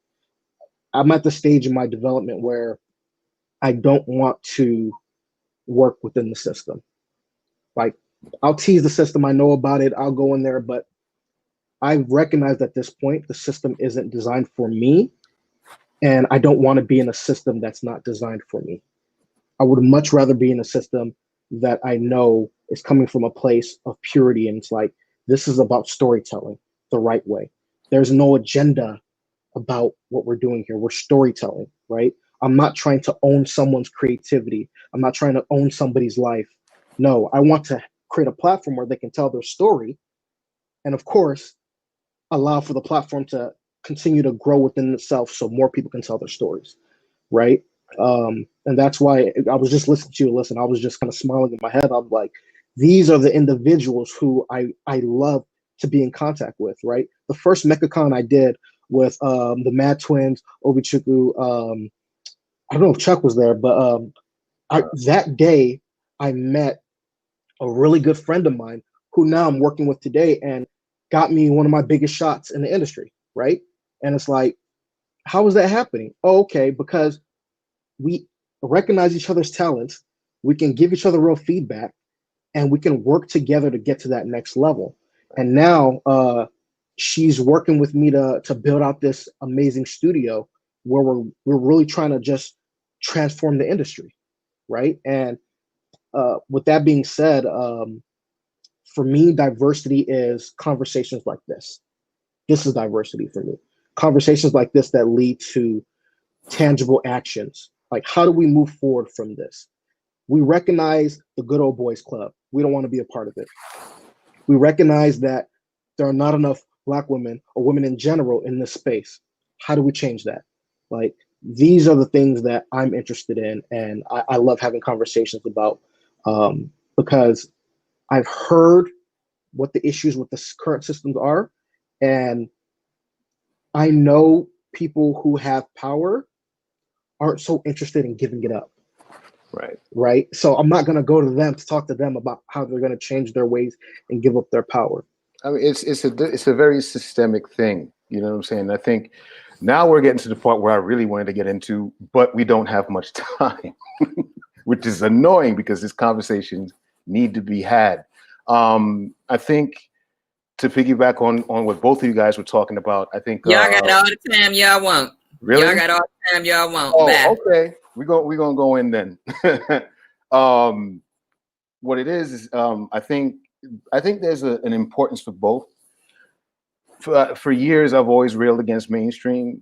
B: I'm at the stage in my development where I don't want to work within the system. Like, I'll tease the system, I know about it, I'll go in there, but I recognize at this point the system isn't designed for me, and I don't want to be in a system that's not designed for me. I would much rather be in a system that I know is coming from a place of purity, and it's like, this is about storytelling the right way. There's no agenda about what we're doing here. We're storytelling, right? I'm not trying to own someone's creativity. I'm not trying to own somebody's life. No, I want to create a platform where they can tell their story, and of course, allow for the platform to continue to grow within itself so more people can tell their stories, right? And that's why I was just listening to you. Listen, I was just kind of smiling in my head. I'm like, these are the individuals who I love to be in contact with, right? The first MECCAcon I did with the Mad Twiinz, Obichukwu, I don't know if Chuck was there, but that day I met a really good friend of mine who now I'm working with today and got me one of my biggest shots in the industry, right? And it's like, how is that happening? Oh, okay, because we recognize each other's talents, we can give each other real feedback, and we can work together to get to that next level. And now she's working with me to build out this amazing studio where we're really trying to just transform the industry, right? And with that being said, for me, diversity is conversations like this. This is diversity for me. Conversations like this that lead to tangible actions. Like, how do we move forward from this? We recognize the good old boys club. We don't want to be a part of it. We recognize that there are not enough Black women or women in general in this space. How do we change that? Like, these are the things that I'm interested in, and I love having conversations about, because I've heard what the issues with the current systems are, and I know people who have power aren't so interested in giving it up. Right. So I'm not going to go to them to talk to them about how they're going to change their ways and give up their power.
A: I mean, it's a very systemic thing. You know what I'm saying? I think now we're getting to the part where I really wanted to get into, but we don't have much time, which is annoying because these conversations need to be had. I think to piggyback on what both of you guys were talking about, I think
I: y'all got all the time y'all want.
A: Really?
I: Y'all got all the time y'all want.
A: Oh,
I: Bye.
A: okay. We're gonna go in then. What it is I think there's an importance for both. For years, I've always railed against mainstream.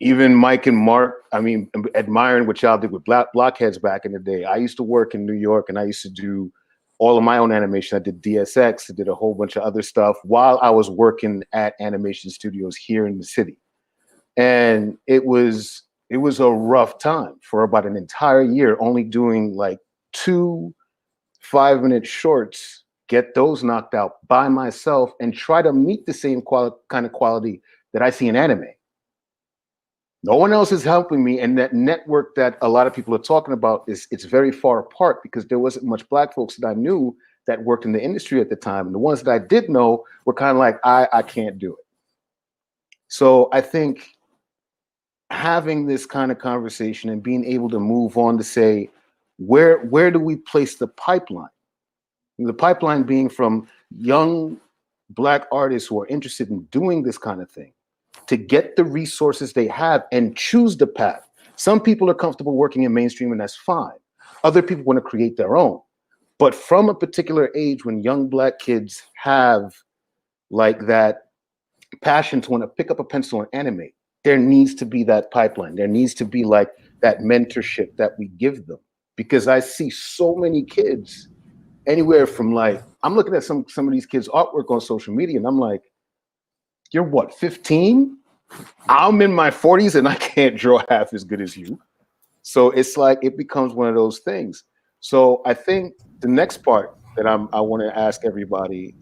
A: Even Mike and Mark, I mean, admiring what y'all did with Blockheads back in the day. I used to work in New York, and I used to do all of my own animation. I did DSX, I did a whole bunch of other stuff while I was working at animation studios here in the city. And it was a rough time for about an entire year, only doing like 2 5-minute shorts, get those knocked out by myself, and try to meet the same kind of quality that I see in anime. No one else is helping me, and that network that a lot of people are talking about it's very far apart because there wasn't much Black folks that I knew that worked in the industry at the time, and the ones that I did know were kind of like, I can't do it. So I think having this kind of conversation and being able to move on to say, where do we place the pipeline? And the pipeline being from young Black artists who are interested in doing this kind of thing, to get the resources they have and choose the path. Some people are comfortable working in mainstream, and that's fine. Other people want to create their own. But from a particular age, when young Black kids have like that passion to want to pick up a pencil and animate, there needs to be that pipeline. There needs to be like that mentorship that we give them. Because I see so many kids, anywhere from like, I'm looking at some of these kids' artwork on social media, and I'm like, you're what, 15? I'm in my 40s and I can't draw half as good as you. So it's like, it becomes one of those things. So I think the next part that I want to ask everybody,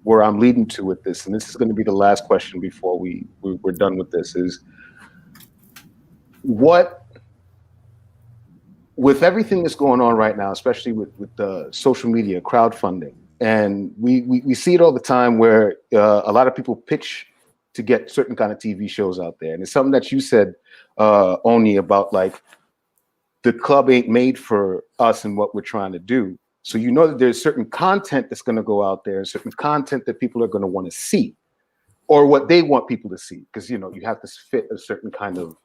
A: where I'm leading to with this, and this is going to be the last question before we're done with this, is what, with everything that's going on right now, especially with the social media, crowdfunding, and we see it all the time where a lot of people pitch to get certain kind of TV shows out there. And it's something that you said, Oni, about like the club ain't made for us and what we're trying to do. So you know that there's certain content that's going to go out there, certain content that people are going to want to see, or what they want people to see, because you know you have to fit a certain kind of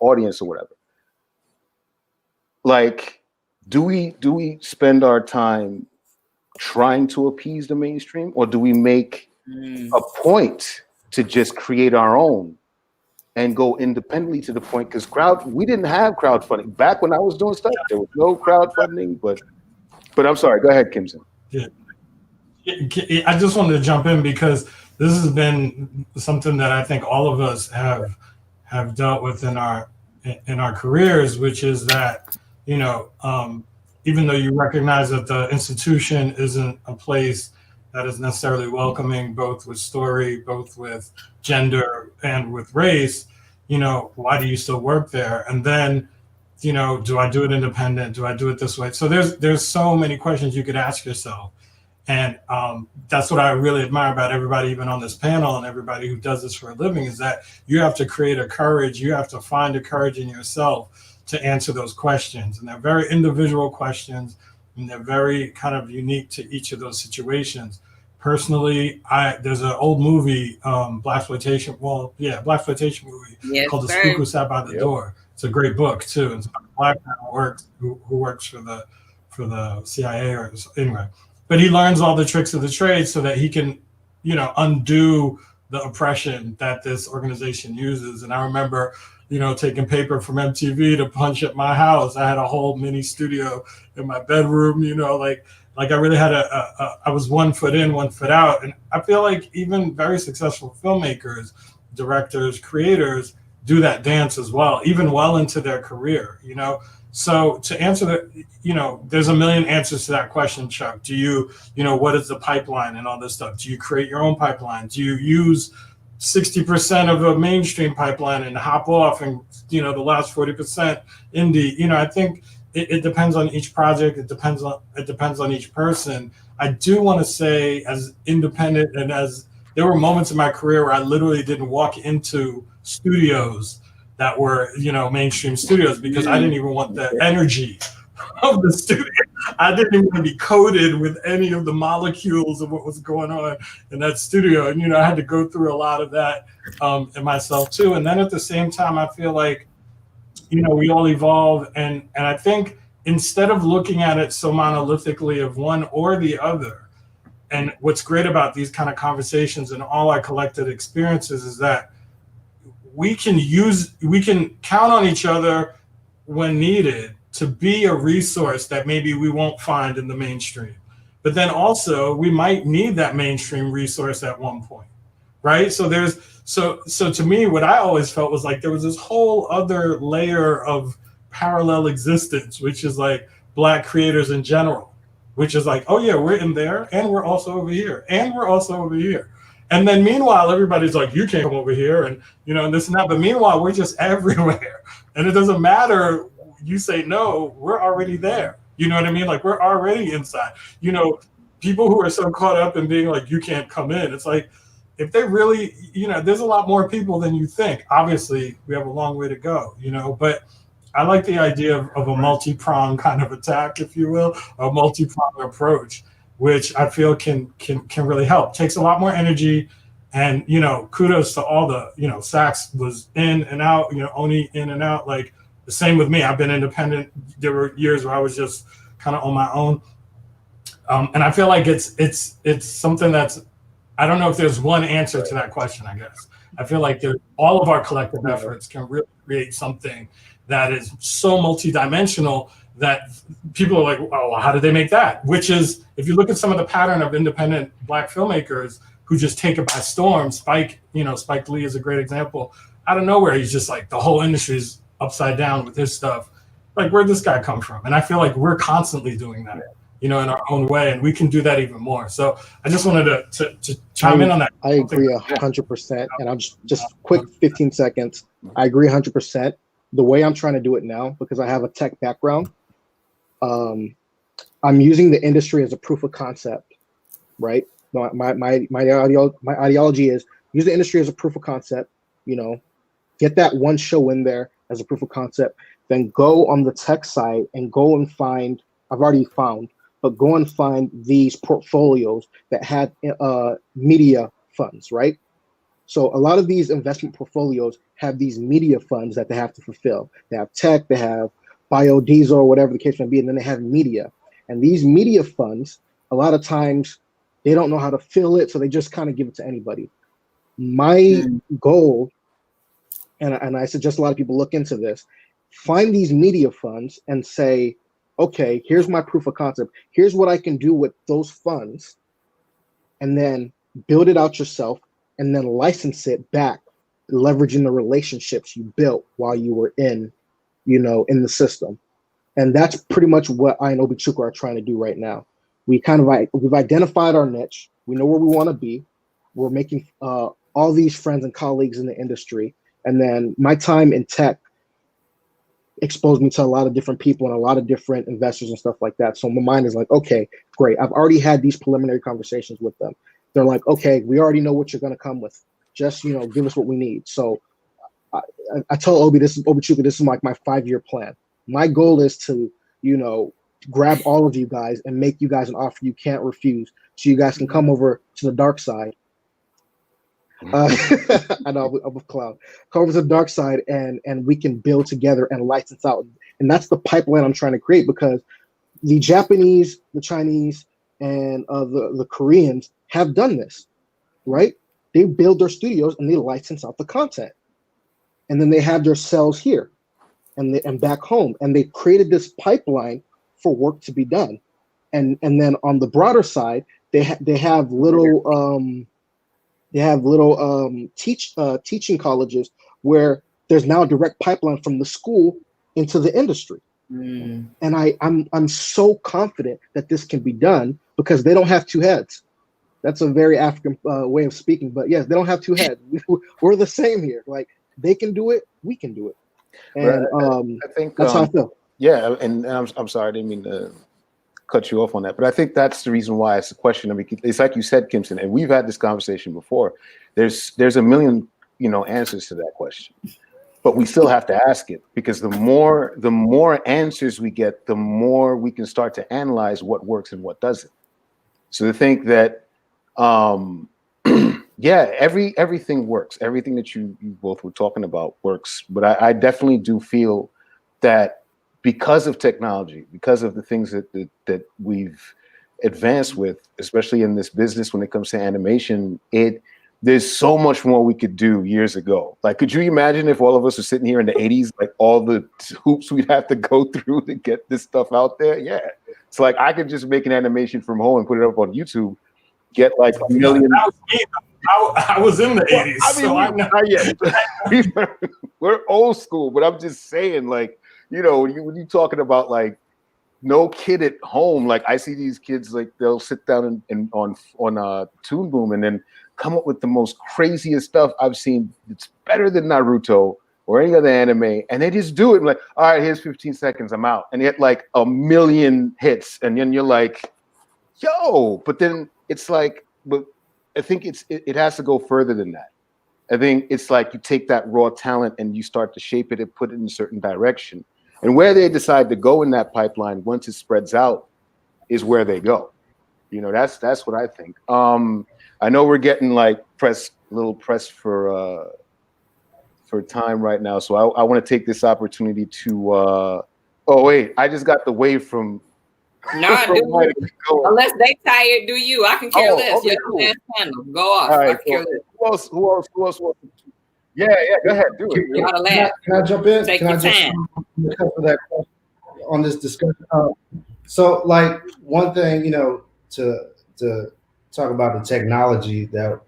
A: audience or whatever. Like, do we spend our time trying to appease the mainstream, or do we make a point to just create our own and go independently to the point? Because we didn't have crowdfunding back when I was doing stuff. There was no crowdfunding, but I'm sorry. Go ahead, Kimson.
F: Yeah. I just wanted to jump in because this has been something that I think all of us have dealt with in our careers, which is that, even though you recognize that the institution isn't a place that is necessarily welcoming, both with story, both with gender and with race, why do you still work there? And then, do I do it independent? Do I do it this way? So there's so many questions you could ask yourself. And that's what I really admire about everybody, even on this panel, and everybody who does this for a living, is that you have to create a courage. You have to find a courage in yourself to answer those questions. And they're very individual questions, and they're very kind of unique to each of those situations. Personally, there's an old movie, blaxploitation movie called The Spook Who Sat by the Door. It's a great book too. It's about a black man who works for the CIA or anyway. But he learns all the tricks of the trade so that he can, undo the oppression that this organization uses. And I remember, taking paper from MTV to punch at my house. I had a whole mini studio in my bedroom, like I really had I was 1 foot in, 1 foot out. And I feel like even very successful filmmakers, directors, creators do that dance as well, even well into their career, So to answer that, there's a million answers to that question, Chuck. Do you, what is the pipeline and all this stuff? Do you create your own pipeline? Do you use 60% of a mainstream pipeline and hop off and, the last 40% indie? I think it depends on each project. It depends on each person. I do want to say, as independent and as there were moments in my career where I literally didn't walk into studios that were, mainstream studios because I didn't even want the energy of the studio. I didn't even want to be coded with any of the molecules of what was going on in that studio. And, I had to go through a lot of that in myself too. And then at the same time, I feel like, we all evolve. And I think instead of looking at it so monolithically of one or the other, and what's great about these kind of conversations and all our collected experiences is that we can count on each other when needed to be a resource that maybe we won't find in the mainstream. But then also we might need that mainstream resource at one point, right? So to me, what I always felt was like there was this whole other layer of parallel existence, which is like Black creators in general, which is like, oh yeah, we're in there and we're also over here and we're also over here. And then meanwhile, everybody's like, you can't come over here and, and this and that. But meanwhile, we're just everywhere. And it doesn't matter. You say, no, we're already there. You know what I mean? Like we're already inside, people who are so caught up in being like, you can't come in. It's like, if they really, there's a lot more people than you think. Obviously we have a long way to go, but I like the idea of a multi-pronged kind of attack, if you will, a multi-pronged approach, which I feel can really help. Takes a lot more energy, and kudos to all the Sax was in and out, Oni in and out. Like the same with me. I've been independent. There were years where I was just kind of on my own, and I feel like it's something that's, I don't know if there's one answer to that question. I guess I feel like all of our collective efforts can really create something that is so multidimensional that people are like, oh, how did they make that? Which is, if you look at some of the pattern of independent Black filmmakers who just take it by storm, Spike Lee is a great example. Out of nowhere, he's just like, the whole industry's upside down with his stuff. Like, where'd this guy come from? And I feel like we're constantly doing that, in our own way, and we can do that even more. So I just wanted to chime in on that.
B: I agree 100%. And I'm just quick 15 seconds. I agree 100%. The way I'm trying to do it now, because I have a tech background, I'm using the industry as a proof of concept, right? My ideology is use the industry as a proof of concept, get that one show in there as a proof of concept, then go on the tech side and go and find, I've already found, but go and find these portfolios that had media funds, right? So a lot of these investment portfolios have these media funds that they have to fulfill. They have tech, they have biodiesel, or whatever the case may be, and then they have media. And these media funds, a lot of times, they don't know how to fill it, so they just kind of give it to anybody. My goal, and I suggest a lot of people look into this, find these media funds and say, okay, here's my proof of concept. Here's what I can do with those funds, and then build it out yourself, and then license it back, leveraging the relationships you built while you were in the system. And that's pretty much what I and Obichukwu are trying to do right now. We've identified our niche. We know where we want to be. We're making all these friends and colleagues in the industry. And then my time in tech exposed me to a lot of different people and a lot of different investors and stuff like that. So my mind is like, okay, great. I've already had these preliminary conversations with them. They're like, okay, we already know what you're going to come with. Just, give us what we need. So I tell Obichukwu, this is like my 5-year plan. My goal is to, grab all of you guys and make you guys an offer you can't refuse, so you guys can come over to the dark side. I know I'm a clown. Come over to the dark side and we can build together and license out. And that's the pipeline I'm trying to create, because the Japanese, the Chinese, and the Koreans have done this, right? They build their studios and they license out the content, and then they have their cells here and back home, and they created this pipeline for work to be done. And then on the broader side, they have little teaching colleges where there's now a direct pipeline from the school into the industry. And I'm so confident that this can be done because they don't have two heads. That's a very African way of speaking, but yes, they don't have two heads. We're the same here. Like, they can do it, we can do it. And
A: I think
B: that's how I feel.
A: Yeah, and I'm sorry, I didn't mean to cut you off on that, but I think that's the reason why it's a question. I mean, it's like you said, Kimson, and we've had this conversation before. There's a million answers to that question, but we still have to ask it, because the more answers we get, the more we can start to analyze what works and what doesn't. So to think that yeah, everything works. Everything that you both were talking about works. But I definitely do feel that because of technology, because of the things that we've advanced with, especially in this business when it comes to animation, there's so much more we could do years ago. Like, could you imagine if all of us were sitting here in the 80s, like all the hoops we'd have to go through to get this stuff out there? Yeah. It's like I could just make an animation from home and put it up on YouTube, get like a million.
F: That was me. I was in the 80s. I mean,
A: so I know. We're old school, but I'm just saying, like, when you're talking about like no kid at home, like I see these kids, like they'll sit down and on Toon Boom and then come up with the most craziest stuff I've seen. It's better than Naruto or any other anime, and they just do it. I'm like, all right, here's 15 seconds, I'm out, and get like a million hits, and then you're like, yo. But then it's like, but I think it has to go further than that. I think it's like you take that raw talent and you start to shape it and put it in a certain direction. And where they decide to go in that pipeline, once it spreads out, is where they go. That's what I think. I know we're getting like a little pressed for time right now, so I want to take this opportunity to. Oh wait, I just got the wave from.
I: Nah, dude. Unless they tired, do you? I can care less.
A: Okay,
I: Cool. Go off.
A: All right,
I: I can care less.
A: Who else? Yeah, go ahead, do it.
I: You gotta laugh.
G: Can I jump in?
I: Take
G: Can
I: your
G: I just
I: time.
G: for that question on this discussion? So, like, one thing, to talk about the technology that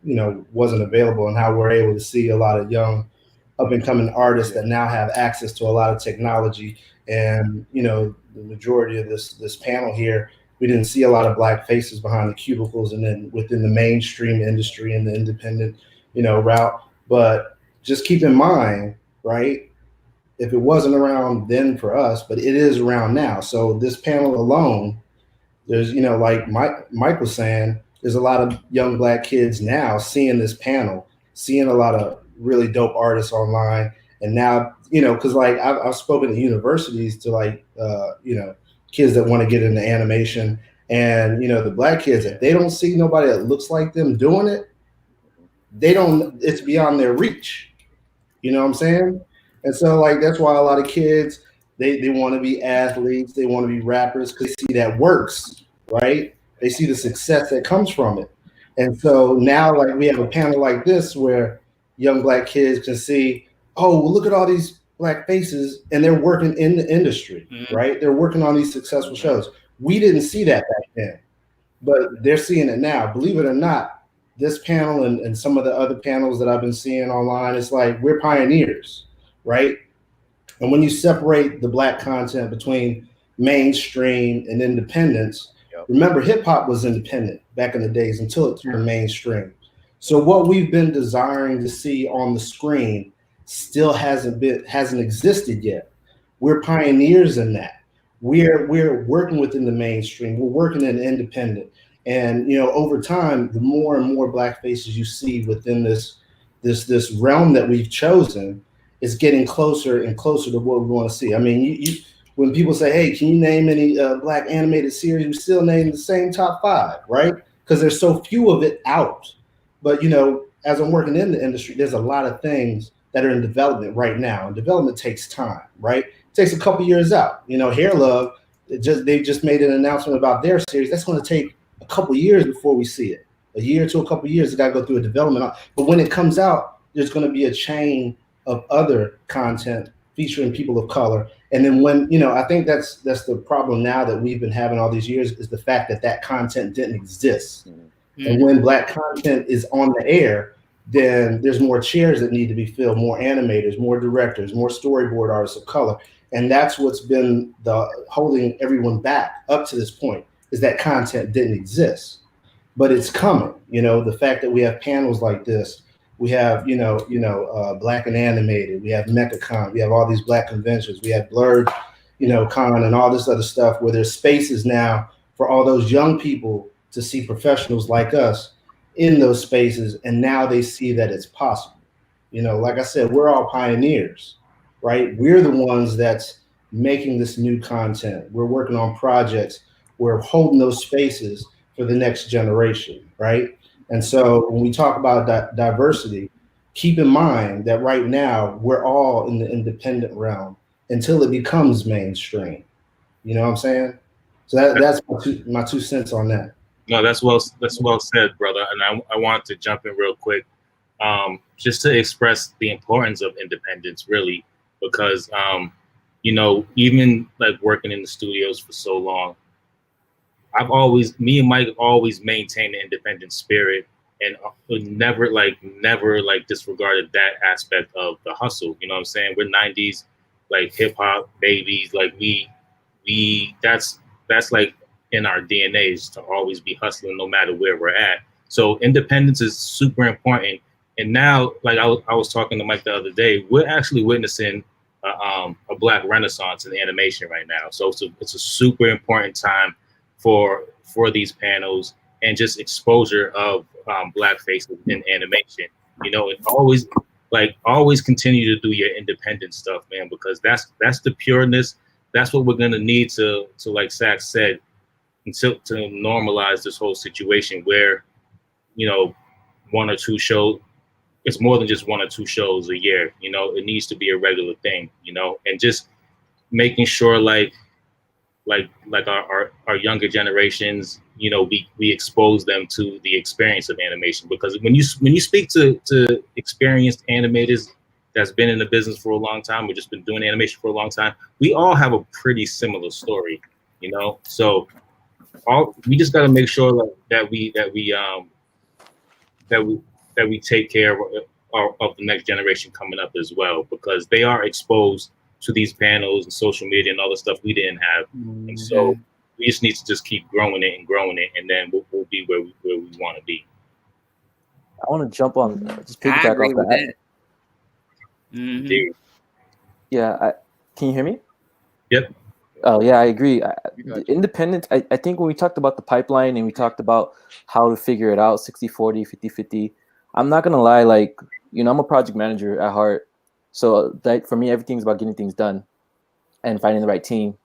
G: wasn't available and how we're able to see a lot of young up and coming artists that now have access to a lot of technology. And the majority of this panel here, we didn't see a lot of Black faces behind the cubicles and then within the mainstream industry and the independent route. But just keep in mind, right, if it wasn't around then for us, but it is around now. So this panel alone, there's like Mike was saying, there's a lot of young Black kids now seeing this panel, seeing a lot of really dope artists online. And now, you know, because like I've spoken to universities to like, you know, kids that want to get into animation. And, you know, the black kids, if they don't see nobody that looks like them doing it, it's beyond their reach. You know what I'm saying? And so like, that's why a lot of kids, they want to be athletes, they want to be rappers because they see that works, right? They see the success that comes from it. And so now like we have a panel like this where young black kids can see, oh, well, look at all these black faces and they're working in the industry, right? They're working on these successful shows. We didn't see that back then, but they're seeing it now. Believe it or not, this panel and some of the other panels that I've been seeing online, it's like we're pioneers, right? And when you separate the black content between mainstream and independence, remember hip hop was independent back in the days until it turned mainstream. So what we've been desiring to see on the screen still hasn't existed yet. We're pioneers in that. We're working within the mainstream. We're working in independent. And you know, over time, the more and more black faces you see within this realm that we've chosen, is getting closer and closer to what we want to see. I mean, when people say, "Hey, can you name any black animated series?" We still name the same top 5, right? Because there's so few of it out. But you know, as I'm working in the industry, there's a lot of things that are in development right now, and development takes time, right? It takes a couple years out. You know, Hair Love, they just made an announcement about their series. That's going to take a couple years before we see it. A year to a couple years, it's got to go through a development. But when it comes out, there's going to be a chain of other content featuring people of color. And then when, you know, I think that's the problem now that we've been having all these years, is the fact that content didn't exist. And when black content is on the air, then there's more chairs that need to be filled, more animators, more directors, more storyboard artists of color. And that's what's been holding everyone back up to this point, is that content didn't exist. But it's coming. You know, the fact that we have panels like this, we have, Black and Animated, we have MECCAcon, we have all these black conventions, we have Blurred, Con and all this other stuff where there's spaces now for all those young people to see professionals like us in those spaces. And now they see that it's possible. You know, like I said, we're all pioneers, right? We're the ones that's making this new content. We're working on projects. We're holding those spaces for the next generation, right? And so when we talk about diversity, keep in mind that right now we're all in the independent realm until it becomes mainstream. You know what I'm saying? So that's my 2 cents on that.
C: No, that's well said, brother. And I want to jump in real quick, just to express the importance of independence, really, because even like working in the studios for so long, me and Mike have always maintained the independent spirit and never disregarded that aspect of the hustle. You know what I'm saying? We're 90s, like hip hop babies. Like we that's like in our DNA, is to always be hustling no matter where we're at. So independence is super important. And now, like I was talking to Mike the other day, we're actually witnessing a black renaissance in animation right now. So it's a super important time for these panels and just exposure of black faces in animation. You know, and always continue to do your independent stuff, man, because that's the pureness. That's what we're gonna need to like Sax said, to normalize this whole situation where, one or two shows, it's more than just one or two shows a year. You know, it needs to be a regular thing, and just making sure like our younger generations, we expose them to the experience of animation. Because when you speak to experienced animators that's been in the business for a long time, or just been doing animation for a long time, we all have a pretty similar story, So we just got to make sure that we take care of the next generation coming up as well, because they are exposed to these panels and social media and all the stuff we didn't have. Mm-hmm. And so we just need to just keep growing it, and then we'll be where we want to be.
H: I want to jump on, just piggyback off that.
I: Mm-hmm.
H: Yeah, can you hear me?
C: Yep.
H: Oh yeah, I agree. Independence, I think when we talked about the pipeline and we talked about how to figure it out, 60-40, 50-50, I'm not gonna lie, like, you know, I'm a project manager at heart. So that for me, everything's about getting things done and finding the right team.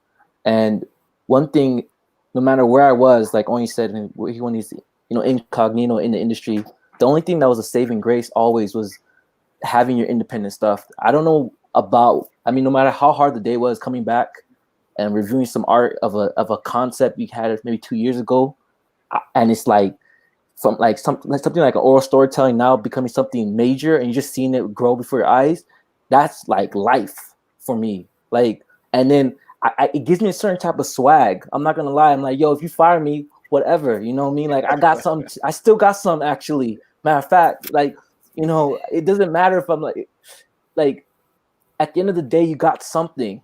H: And one thing, no matter where I was, like Oni said, and when he's, you know, incognito in the industry, the only thing that was a saving grace always was having your independent stuff. I don't know about, I mean, no matter how hard the day was, coming back and reviewing some art of a concept we had maybe 2 years ago, and it's like from like something like an oral storytelling now becoming something major, and you're just seeing it grow before your eyes. That's like life for me. Like, and then it gives me a certain type of swag. I'm not gonna lie. I'm like, yo, if you fire me, whatever, you know what I mean? Like, I got some. I still got some, actually. Matter of fact, like, you know, it doesn't matter if I'm like, at the end of the day, you got something.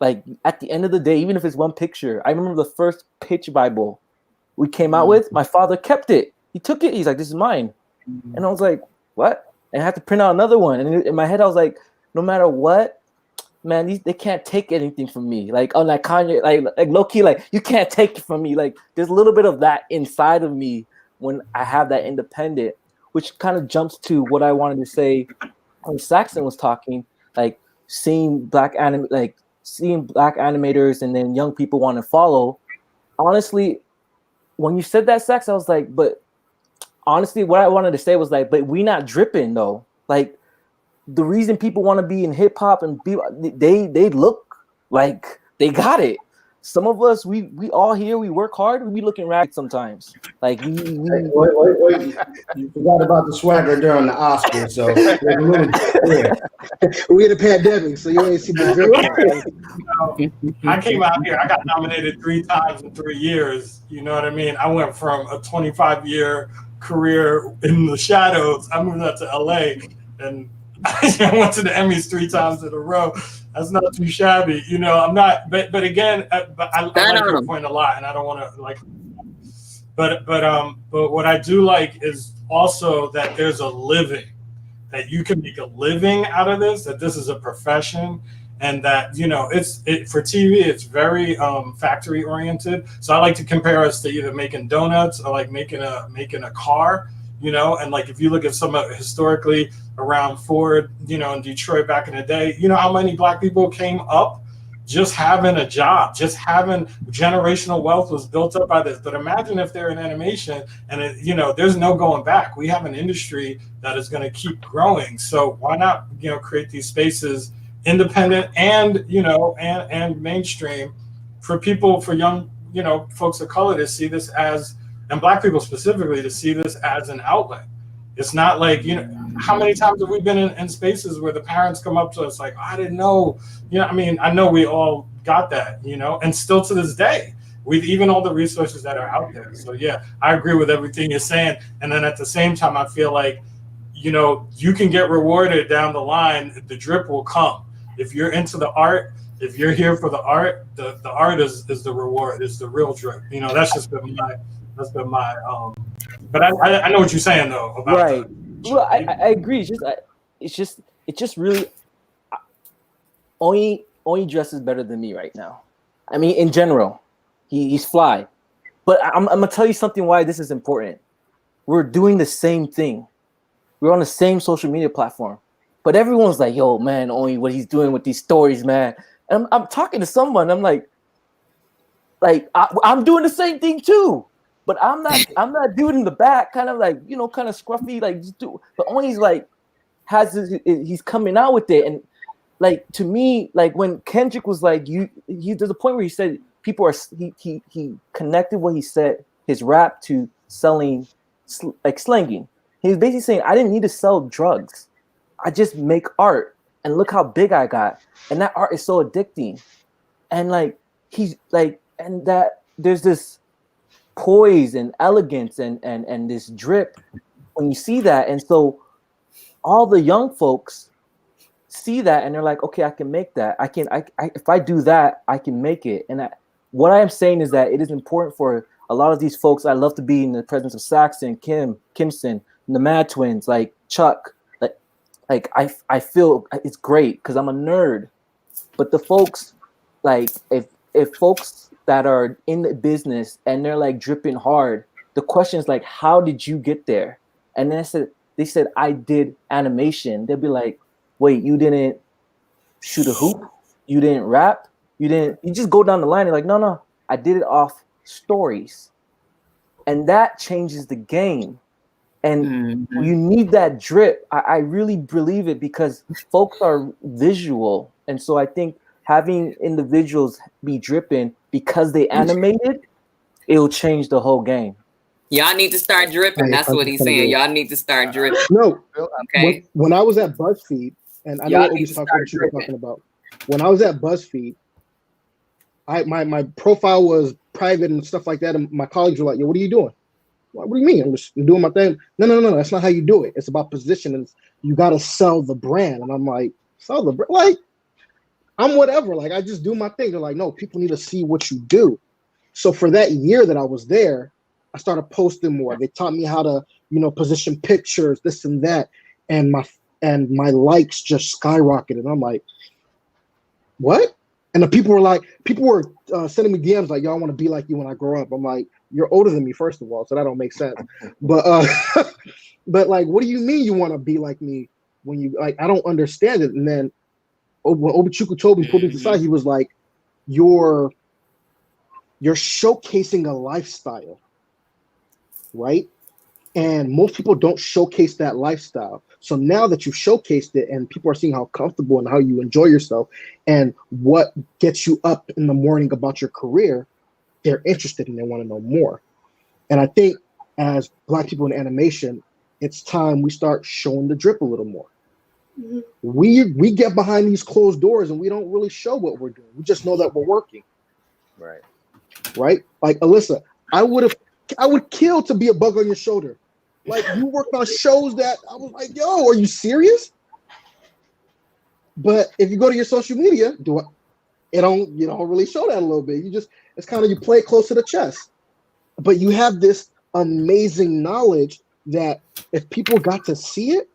H: Like, at the end of the day, even if it's one picture, I remember the first pitch Bible we came out with. My father kept it. He took it. He's like, this is mine. And I was like, what? And I had to print out another one. And in my head, I was like, no matter what, man, they can't take anything from me. Like, on like Kanye, like low key, like, you can't take it from me. Like, there's a little bit of that inside of me when I have that independent, which kind of jumps to what I wanted to say when Saxton was talking, like seeing black animators and then young people want to follow. Honestly, when you said that, Sax, I was like, but honestly, what I wanted to say was like, but we not dripping though. Like, the reason people want to be in hip hop and they look like they got it. Some of us, we all here, we work hard, we be looking ragged sometimes. Like, we
G: wait. You forgot about the swagger during the Oscars, so there's a little
B: we in a pandemic, so you ain't seen the drip.
F: I came out here, I got nominated 3 times in 3 years. You know what I mean? I went from a 25-year career in the shadows. I moved out to LA, and I went to the Emmys 3 times in a row. That's not too shabby, you know. I'm not, but again, but I like your point a lot, and I don't want to like. But what I do like is also that there's a living, that you can make a living out of this. That this is a profession, and that, you know, for TV, it's very factory oriented. So I like to compare us to either making donuts or like making a car. You know, and like if you look at some historically around Ford, you know, in Detroit back in the day, you know how many black people came up just having a job, just having generational wealth was built up by this. But imagine if they're in animation and, you know, there's no going back. We have an industry that is going to keep growing. So why not, you know, create these spaces independent and, you know, and mainstream for people, for young, you know, folks of color to see this as, and black people specifically, to see this as an outlet. It's not like, you know, how many times have we been in spaces where the parents come up to us like, oh, I didn't know, you know, I mean, I know we all got that, you know, and still to this day, with even all the resources that are out there. So yeah, I agree with everything you're saying. And then at the same time, I feel like, you know, you can get rewarded down the line. The drip will come. If you're into the art, if you're here for the art is the reward, is the real drip. You know, that's just been my, but I know what you're saying though. About
H: right. Well, I agree. It's just really, Oni dresses better than me right now. I mean, in general, he's fly. But I'm gonna tell you something why this is important. We're doing the same thing. We're on the same social media platform. But everyone's like, yo, man, Oni, what he's doing with these stories, man. And I'm talking to someone. I'm like I'm doing the same thing too. But I'm not doing in the back, kind of like, you know, kind of scruffy, like just do. But Oni's like he's coming out with it, and like to me, like when Kendrick was like, there's a point where he said people are he connected what he said, his rap, to selling like slanging. He was basically saying, I didn't need to sell drugs, I just make art, and look how big I got, and that art is so addicting, and like he's like, and that there's this poise and elegance and this drip when you see that. And so all the young folks see that and they're like, okay, I can make that. I if I do that, I can make it. And what I am saying is that it is important for a lot of these folks. I love to be in the presence of Saxton, Kimson, the Mad Twins, like Chuck. Like I feel it's great because I'm a nerd. But the folks, like if folks that are in the business and they're like dripping hard, the question is like, how did you get there? And then I said, they said I did animation, they'd be like, wait, you didn't shoot a hoop? You didn't rap? You just go down the line and like, no, I did it off stories. And that changes the game. And you need that drip. I really believe it because folks are visual. And so I think having individuals be dripping because they animated, it'll change the whole game.
I: Y'all need to start dripping. That's what he's saying. Y'all need to start dripping.
B: No.
I: Okay.
B: When I was at BuzzFeed, and I know what you're talking about. When I was at BuzzFeed, my profile was private and stuff like that. And my colleagues were like, yo, what are you doing? What do you mean? I'm just doing my thing. No. That's not how you do it. It's about position, and you got to sell the brand. And I'm like, sell the brand? Like, I'm whatever. Like, I just do my thing. They're like, no, people need to see what you do. So for that year that I was there, I started posting more. They taught me how to, position pictures, this and that. And my likes just skyrocketed. I'm like, what? And the people were sending me DMs like, y'all want to be like you when I grow up. I'm like, you're older than me, first of all, so that don't make sense. But but like, what do you mean you want to be like me when you like? I don't understand it. And then when Obichukwu told me, pulled me to the side, he was like, you're showcasing a lifestyle, right? And most people don't showcase that lifestyle. So now that you've showcased it and people are seeing how comfortable and how you enjoy yourself and what gets you up in the morning about your career, they're interested and they want to know more. And I think as Black people in animation, it's time we start showing the drip a little more. Mm-hmm. We get behind these closed doors and we don't really show what we're doing. We just know that we're working. Right? Like, Alyssa, I would kill to be a bug on your shoulder. Like, you worked on shows that I was like, yo, are you serious? But if you go to your social media, you don't really show that a little bit. It's kind of, you play it close to the chest. But you have this amazing knowledge that if people got to see it,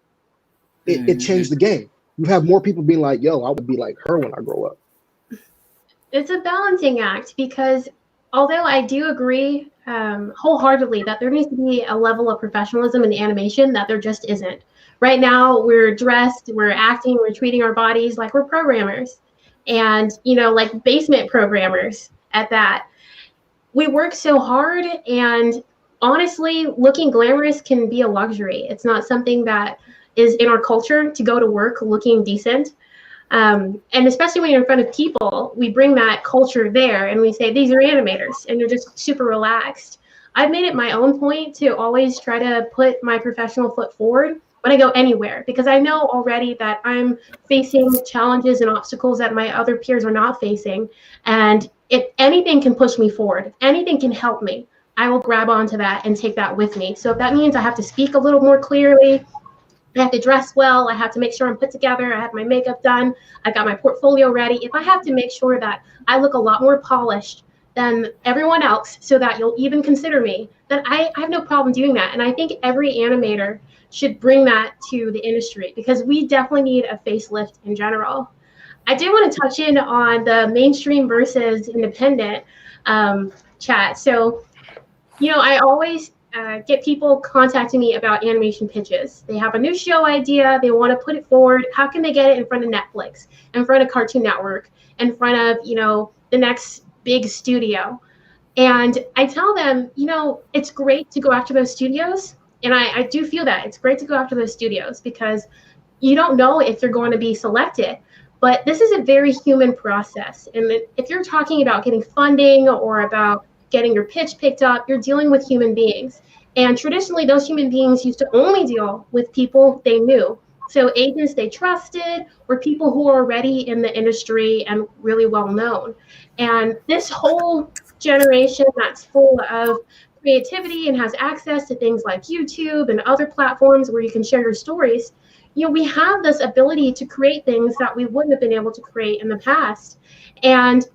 B: it changed the game. You have more people being like, yo, I would be like her when I grow up.
E: It's a balancing act because although I do agree wholeheartedly that there needs to be a level of professionalism in animation that there just isn't. Right now, we're dressed, we're acting, we're treating our bodies like we're programmers and, like basement programmers at that. We work so hard, and honestly, looking glamorous can be a luxury. It's not something that is in our culture to go to work looking decent. And especially when you're in front of people, we bring that culture there and we say, these are animators, and they're just super relaxed. I've made it my own point to always try to put my professional foot forward when I go anywhere, because I know already that I'm facing challenges and obstacles that my other peers are not facing. And if anything can push me forward, if anything can help me, I will grab onto that and take that with me. So if that means I have to speak a little more clearly, I have to dress well, I have to make sure I'm put together, I have my makeup done, I got my portfolio ready. If I have to make sure that I look a lot more polished than everyone else so that you'll even consider me, then I have no problem doing that. And I think every animator should bring that to the industry because we definitely need a facelift in general. I do want to touch in on the mainstream versus independent chat. So, I always get people contacting me about animation pitches. They have a new show idea. They want to put it forward. How can they get it in front of Netflix, in front of Cartoon Network, in front of, the next big studio? And I tell them, it's great to go after those studios. And I do feel that it's great to go after those studios because you don't know if you're going to be selected. But this is a very human process. And if you're talking about getting funding or about getting your pitch picked up, you're dealing with human beings. And traditionally, those human beings used to only deal with people they knew. So agents they trusted or people who are already in the industry and really well known. And this whole generation that's full of creativity and has access to things like YouTube and other platforms where you can share your stories, we have this ability to create things that we wouldn't have been able to create in the past. And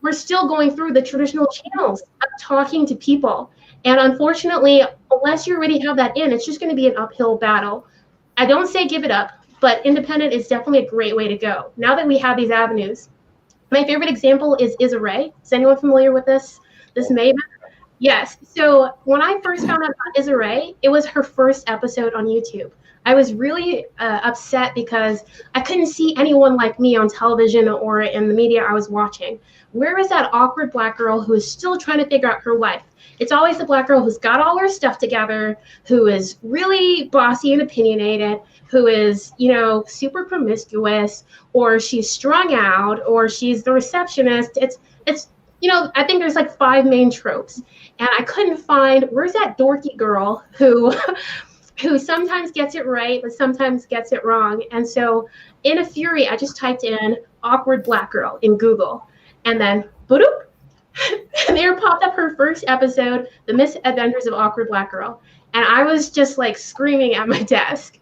E: we're still going through the traditional channels of talking to people. And unfortunately, unless you already have that in, it's just going to be an uphill battle. I don't say give it up, but independent is definitely a great way to go. Now that we have these avenues. My favorite example is Issa Rae. Is anyone familiar with this maven? Yes. So when I first found out about Issa Rae, it was her first episode on YouTube. I was really upset because I couldn't see anyone like me on television or in the media I was watching. Where is that awkward black girl who is still trying to figure out her life? It's always the black girl who's got all her stuff together, who is really bossy and opinionated, who is, super promiscuous, or she's strung out, or she's the receptionist. It's I think there's like 5 main tropes, and I couldn't find where's that dorky girl who who sometimes gets it right but sometimes gets it wrong. And so in a fury, I just typed in awkward black girl in Google, and then boop, there popped up her first episode, The Misadventures of Awkward Black Girl. And I was just like screaming at my desk.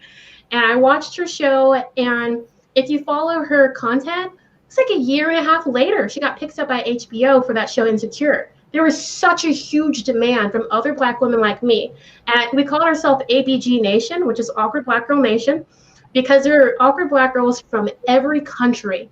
E: And I watched her show, and if you follow her content, it's like a year and a half later, she got picked up by HBO for that show Insecure. There was such a huge demand from other black women like me. And we call ourselves ABG Nation, which is Awkward Black Girl Nation, because there are awkward black girls from every country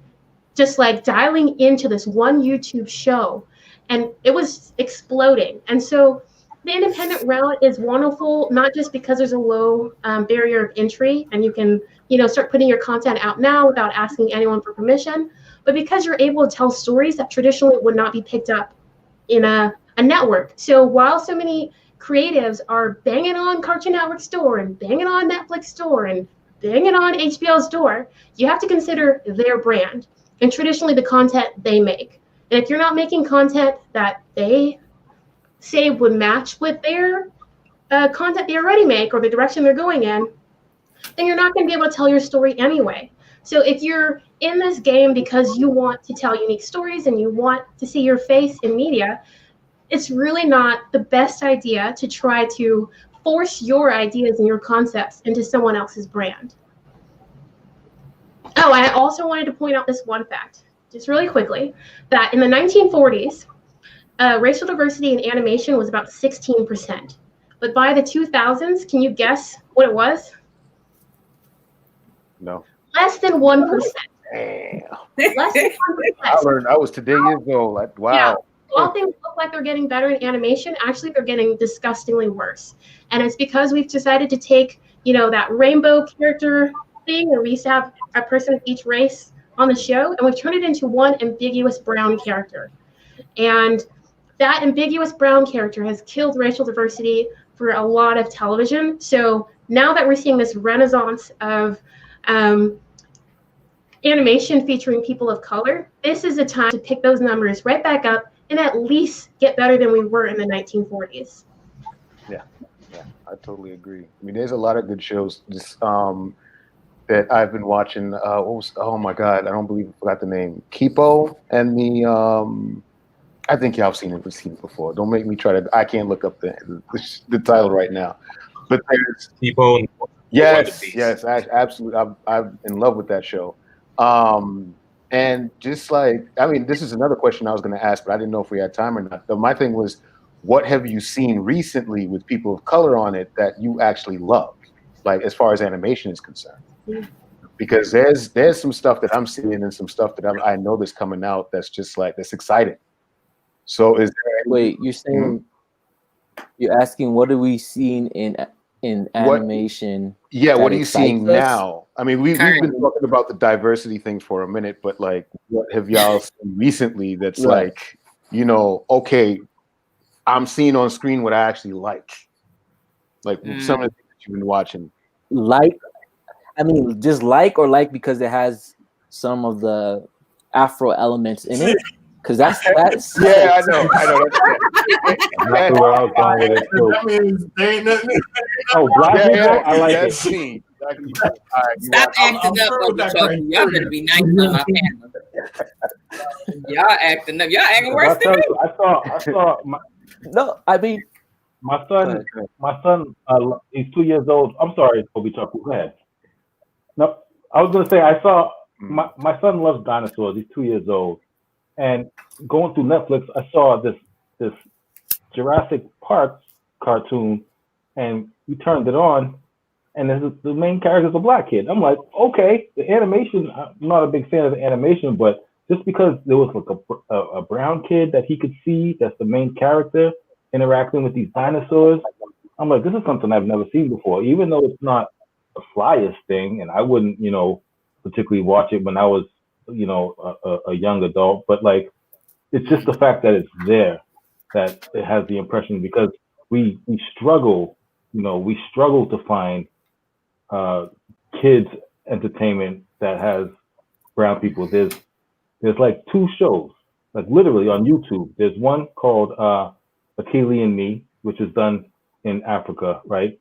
E: just like dialing into this one YouTube show. And it was exploding. And so the independent route is wonderful, not just because there's a low barrier of entry and you can, start putting your content out now without asking anyone for permission, but because you're able to tell stories that traditionally would not be picked up in a network. So while so many creatives are banging on Cartoon Network's door and banging on Netflix door and banging on HBO's door, you have to consider their brand and traditionally the content they make. And if you're not making content that they say would match with their content they already make or the direction they're going in, then you're not going to be able to tell your story anyway. So if you're in this game because you want to tell unique stories and you want to see your face in media, it's really not the best idea to try to force your ideas and your concepts into someone else's brand. Oh, and I also wanted to point out this one fact, just really quickly, that in the 1940s, racial diversity in animation was about 16%. But by the 2000s, can you guess what it was?
A: No.
E: Less than 1%.
A: Damn.
E: Less than 1%.
A: I was today years old. Wow.
E: Yeah. While things look like they're getting better in animation, actually they're getting disgustingly worse. And it's because we've decided to take, that rainbow character thing where we used to have a person of each race on the show, and we've turned it into one ambiguous brown character. And that ambiguous brown character has killed racial diversity for a lot of television. So now that we're seeing this renaissance of animation featuring people of color, this is the time to pick those numbers right back up and at least get better than we were in the 1940s.
A: Yeah, I totally agree. I mean, there's a lot of good shows that I've been watching. Oh my God, I don't believe I forgot the name. Kipo and the I think y'all have seen it before. Don't make me try to. I can't look up the title right now. But there's
C: Kipo.
A: Yes, absolutely. I'm in love with that show. And just like, I mean, this is another question I was going to ask, but I didn't know if we had time or not. So my thing was, what have you seen recently with people of color on it that you actually love, like as far as animation is concerned? Yeah. Because there's some stuff that I'm seeing and some stuff that I know that's coming out that's just like, that's exciting. So is there
H: wait, you're saying you're asking what are we seeing in animation?
A: What are you seeing now? I mean, we've been talking about the diversity thing for a minute, but like, what have y'all seen recently that's like, okay, I'm seeing on screen what I actually like some of the things that you've been watching.
H: Like, I mean, just like or like because it has some of the Afro elements in it. Because that's
A: yeah, I know.
D: That's where I was going with it too.
F: That means there ain't nothing.
D: Oh, black people, I like it.
A: Scene.
I: Stop acting up, Obi-Toki. Y'all better be nice on my panel. Y'all acting up. Y'all acting worse than me.
D: I saw. My son, he's 2 years old. I'm sorry, Obi-Toki. Go ahead. No, I was going to say I saw my son loves dinosaurs. He's 2 years old. And going through Netflix, I saw this Jurassic Park cartoon, and we turned it on, and the main character is a black kid. I'm like, okay, the animation. I'm not a big fan of the animation, but just because there was like a brown kid that he could see, that's the main character, interacting with these dinosaurs. I'm like, this is something I've never seen before, even though it's not the flyest thing, and I wouldn't, particularly watch it when I was, a young adult. But like, it's just the fact that it's there that it has the impression, because we struggle, to find kids entertainment that has brown people. There's like 2 shows, like literally on YouTube. There's one called Akili and Me, which is done in Africa, right?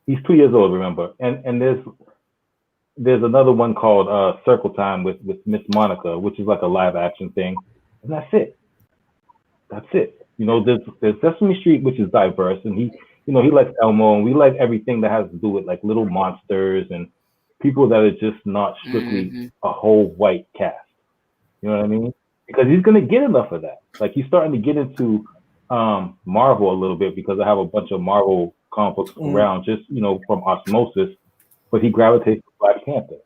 D: He's 2 years old, remember? And there's another one called Circle Time with Miss Monica, which is like a live action thing, and that's it. That's it. There's Sesame Street, which is diverse, and he likes Elmo, and we like everything that has to do with like little monsters and people that are just not strictly a whole white cast. You know what I mean? Because he's gonna get enough of that. Like, he's starting to get into Marvel a little bit, because I have a bunch of Marvel comic books around, just from osmosis. But he gravitates to Black Panther.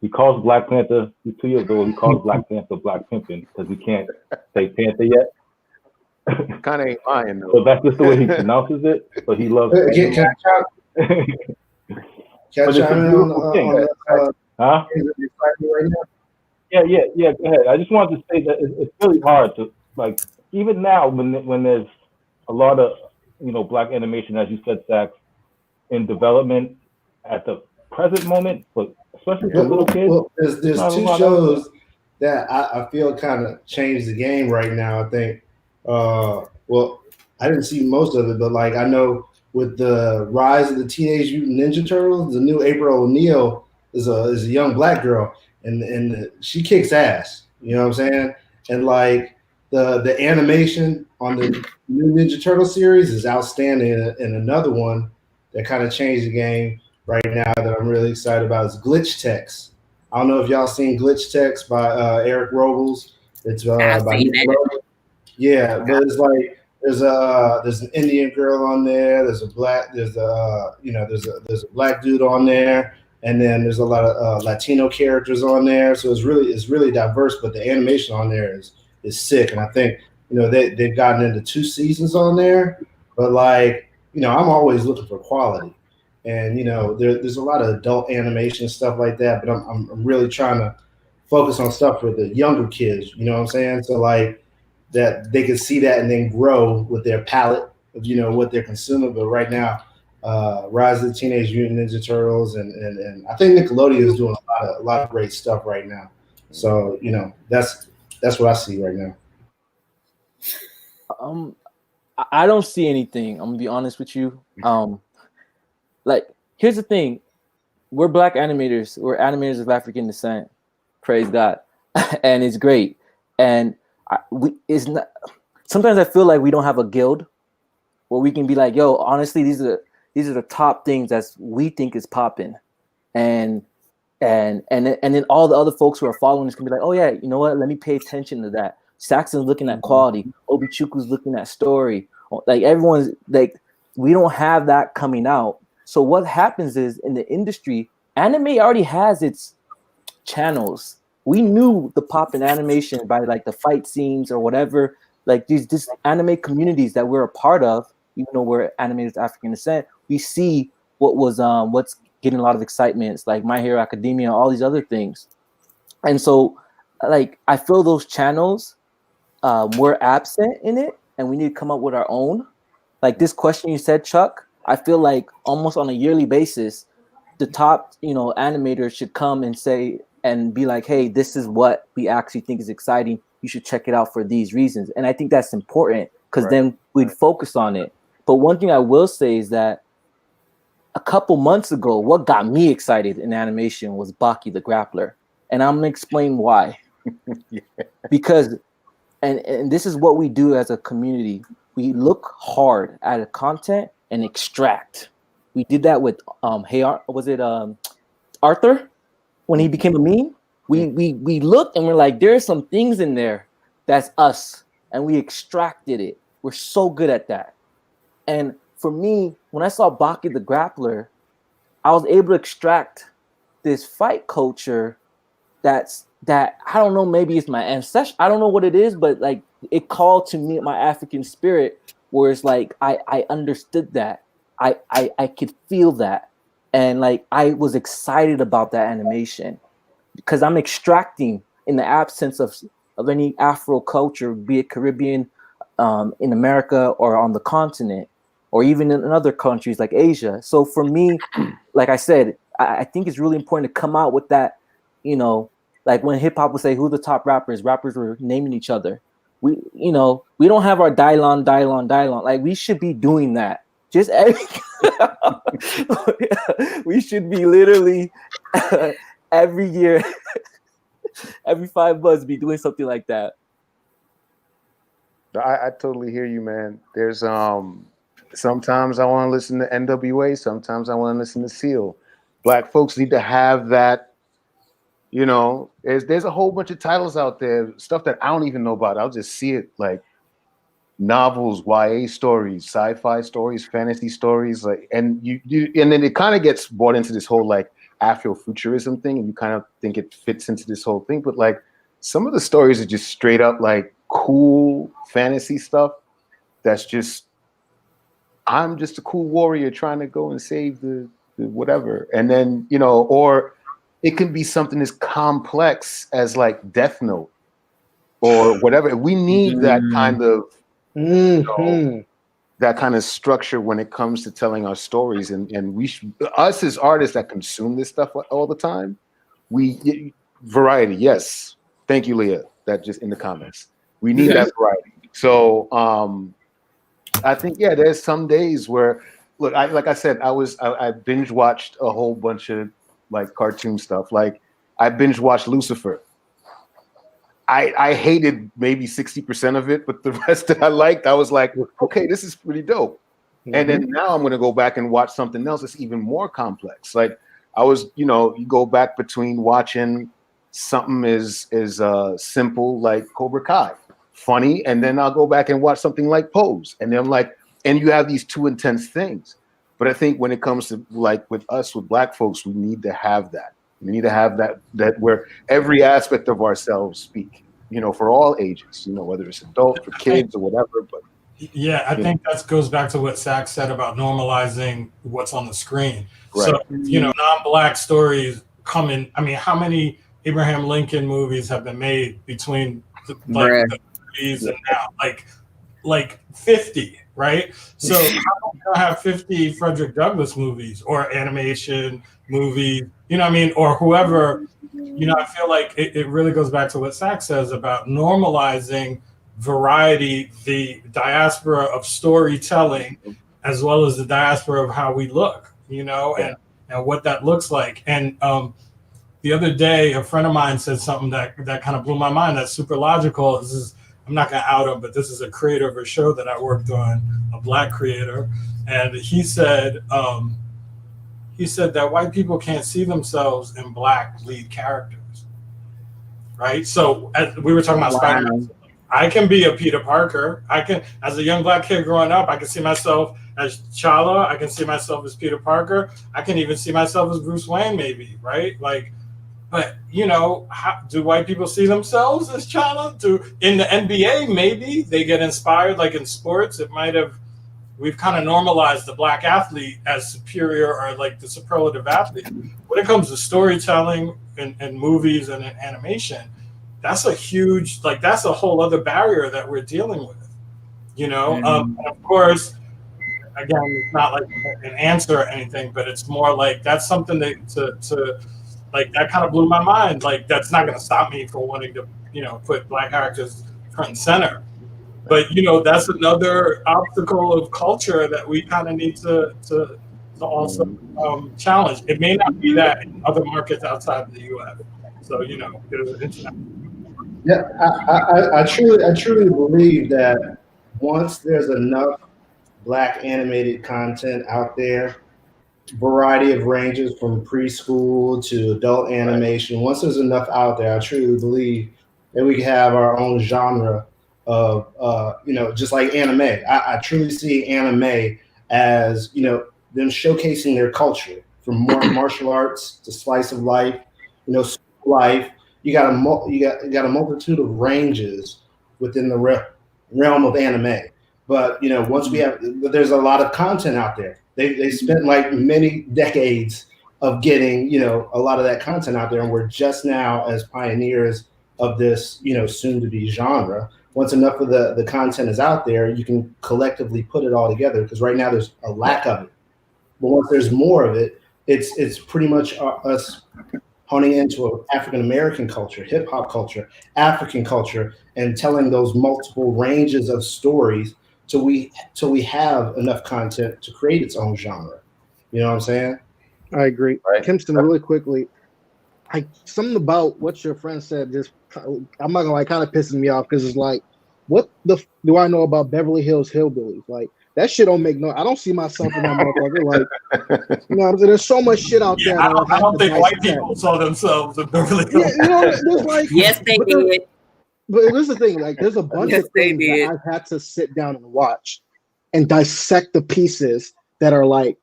D: He calls Black Panther, he's 2 years old, he calls Black Panther Black Pimpin', because he can't say Panther yet.
A: Kind of ain't lying though.
D: So that's just the way he pronounces it. But he loves it.
G: Can I chime in on
D: huh?
G: right now?
D: Yeah. Go ahead. I just wanted to say that it's really hard to, like, even now when there's a lot of Black animation, as you said, Sax, in development at the present moment, but especially for little kids.
G: Well, there's 2 shows that I feel kind of changed the game right now. I think. Well, I didn't see most of it, but like, I know with the rise of the Teenage Mutant Ninja Turtles, the new April O'Neil is a young Black girl, and she kicks ass. You know what I'm saying? And like the animation on the new Ninja Turtle series is outstanding. And another one that kind of changed the game right now that I'm really excited about is Glitch Text. I don't know if y'all seen Glitch Text by Eric Robles. It's by Nickelodeon. Yeah, but it's like there's an Indian girl on there. There's a black black dude on there, and then there's a lot of Latino characters on there. So it's really diverse. But the animation on there is sick, and I think they've gotten into 2 seasons on there. But like I'm always looking for quality, and there's a lot of adult animation and stuff like that. But I'm really trying to focus on stuff for the younger kids. You know what I'm saying? So like, that they can see that and then grow with their palette of what they're consuming. But right now, Rise of the Teenage Mutant Ninja Turtles and I think Nickelodeon is doing a lot of great stuff right now. So that's what I see right now.
H: I don't see anything. I'm gonna be honest with you. Like, here's the thing: we're Black animators. We're animators of African descent. Praise God, and it's great. And sometimes I feel like we don't have a guild where we can be like, yo, honestly, these are the top things that we think is popping, and then all the other folks who are following us can be like, oh yeah, you know what? Let me pay attention to that. Saxon's looking at quality. Obichukwu's looking at story. Like, everyone's like, we don't have that coming out. So what happens is, in the industry, anime already has its channels. We knew the pop in animation by like the fight scenes or whatever, like these anime communities that we're a part of, even though we're animators of African descent. We see what's getting a lot of excitement. It's like My Hero Academia, all these other things. And so, like, I feel those channels were absent in it, and we need to come up with our own. Like this question you said, Chuck, I feel like almost on a yearly basis, the top animators should come and say and be like, hey, this is what we actually think is exciting. You should check it out for these reasons. And I think that's important, because then we'd focus on it. But one thing I will say is that a couple months ago, what got me excited in animation was Baki the Grappler. And I'm going to explain why. Because, and this is what we do as a community. We look hard at a content and extract. We did that with, Arthur? When he became a meme, we looked and we're like, there's some things in there that's us, and we extracted it. We're so good at that. And for me, when I saw Baki the Grappler, I was able to extract this fight culture that's that I don't know, maybe it's my ancestry, I don't know what it is, but like it called to me my African spirit, where it's like I understood that. I could feel that. And like I was excited about that animation because I'm extracting in the absence of any Afro culture, be it Caribbean, in America or on the continent, or even in other countries like Asia. So for me, like I said, I think it's really important to come out with that, you know, like when hip hop would say, who the top rappers were naming each other. We don't have our Dylon. Like we should be doing that. Just we should be literally every year, every 5 months, be doing something like that.
A: I totally hear you, man. There's sometimes I want to listen to NWA, sometimes I want to listen to Seal. Black folks need to have that. You know, there's a whole bunch of titles out there, stuff that I don't even know about. I'll just see it, like novels, YA stories, sci-fi stories, fantasy stories, like, and you and then it kind of gets brought into this whole like Afrofuturism thing, and you kind of think it fits into this whole thing, but like some of the stories are just straight up like cool fantasy stuff. That's just, I'm just a cool warrior trying to go and save the whatever, and then or it can be something as complex as like Death Note or whatever. We need that kind of that kind of structure when it comes to telling our stories, and we should, us as artists that consume this stuff all the time, variety. Yes, thank you, Leah. That just in the comments. We need that variety. So I think there's some days where look, like I said, I binge watched a whole bunch of like cartoon stuff. Like I binge watched Lucifer. I hated maybe 60% of it, but the rest that I liked, I was like, okay, this is pretty dope. Mm-hmm. And then now I'm going to go back and watch something else that's even more complex. Like I was, you go back between watching something as simple like Cobra Kai, funny, and then I'll go back and watch something like Pose, and then I'm like, and you have these two intense things. But I think when it comes to like with us, with Black folks, we need to have that. We need to have that where every aspect of ourselves speak, for all ages, whether it's adult, for kids, or whatever. But
F: yeah, I think that goes back to what Sax said about normalizing what's on the screen. Right. So, non-Black stories come in. I mean, how many Abraham Lincoln movies have been made between the 30s and now? Like 50, right? So how don't you have 50 Frederick Douglass movies or animation movies, or whoever, I feel like it really goes back to what Sax says about normalizing variety, the diaspora of storytelling, as well as the diaspora of how we look, and what that looks like. And the other day, a friend of mine said something that kind of blew my mind. That's super logical. I'm not going to out him, but this is a creator of a show that I worked on, a Black creator. And he said that white people can't see themselves in Black lead characters, right? So as we were talking about Spider-Man, I can be a Peter Parker. I can, as a young Black kid growing up, I can see myself as T'Challa. I can see myself as Peter Parker. I can even see myself as Bruce Wayne, maybe, right? Like, but how do white people see themselves as T'Challa? In the NBA, maybe they get inspired. Like in sports, we've kind of normalized the Black athlete as superior or like the superlative athlete. When it comes to storytelling and movies and animation, that's a huge, that's a whole other barrier that we're dealing with. Of course, again, it's not like an answer or anything, but it's more like that's something to like that kind of blew my mind. Like that's not going to stop me from wanting to, put Black characters front and center. But that's another obstacle of culture that we kind of need to also challenge. It may not be that in other markets outside of the U.S. So there's an internet.
G: Yeah, I truly believe that once there's enough Black animated content out there, variety of ranges from preschool to adult animation. Once there's enough out there, I truly believe that we can have our own genre of, just like anime. I truly see anime as, them showcasing their culture, from martial arts to slice of life, life, you got a multitude of ranges within the realm of anime. But once there's a lot of content out there. They spent like many decades of getting a lot of that content out there, and we're just now as pioneers of this soon to be genre. Once enough of the content is out there, you can collectively put it all together, because right now there's a lack of it. But once there's more of it, it's pretty much us honing into African American culture, hip hop culture, African culture, and telling those multiple ranges of stories till we have enough content to create its own genre. You know what I'm saying?
B: I agree.
A: Right.
B: Kimson, really quickly, something about what your friend said just, I'm not gonna lie, kind of pisses me off, because it's like, what do I know about Beverly Hills Hillbillies? Like, that shit don't make no. I don't see myself in that motherfucker. Like, what I'm saying? There's so much shit out there.
F: I don't think white people saw themselves in Beverly Hills.
B: There's like,
I: yes, they did.
B: But here's the thing: like, there's a bunch of things that I've had to sit down and watch and dissect the pieces that are like,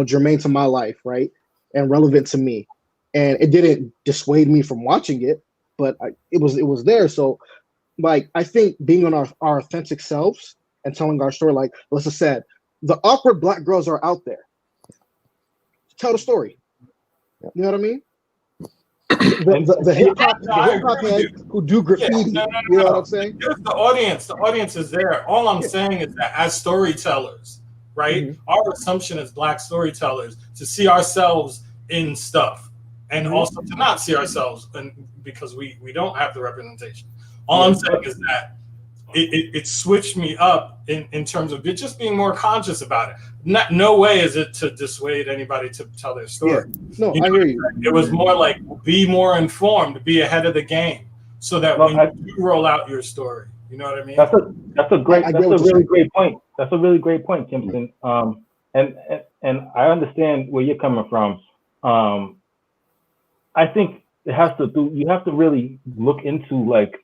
B: germane to my life, right, and relevant to me. And it didn't dissuade me from watching it, but it was there. So, like, I think being on our authentic selves and telling our story, like Alyssa said, the awkward Black girls are out there. Tell the story. You know what I mean? The hip hop heads who do graffiti.
F: No.
B: You know what I'm saying?
F: Here's the audience. The audience is there. All I'm saying is that as storytellers, right? Our assumption as Black storytellers to see ourselves in stuff, and also to not see ourselves because we don't have the representation. All I'm saying is that it switched me up in terms of just being more conscious about it. No way is it to dissuade anybody to tell their story.
B: Yeah. No, I hear you.
F: It was more like, be more informed, be ahead of the game, so that when you roll out your story, you know what I mean?
D: That's a really great point. That's a really great point, Kimson. And I understand where you're coming from. I think you have to really look into like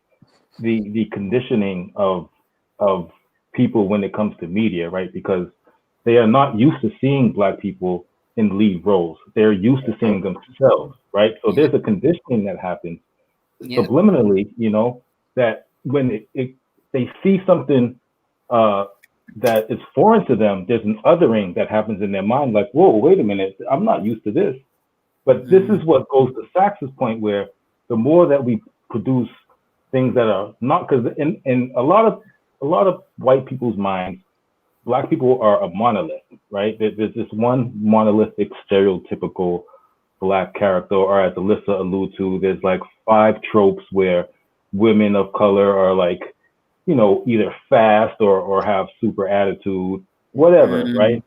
D: the conditioning of people when it comes to media, right? Because they are not used to seeing Black people in lead roles. They're used to seeing themselves, right? So there's a conditioning that happens subliminally, that when they see something that is foreign to them, there's an othering that happens in their mind, like, whoa, wait a minute, I'm not used to this. But this is what goes to Sax's point, where the more that we produce things that are not, because in a lot of white people's minds, Black people are a monolith, right? There's this one monolithic, stereotypical Black character, or as Alyssa alluded to, there's like 5 tropes where women of color are like, either fast or have super attitude, whatever, right?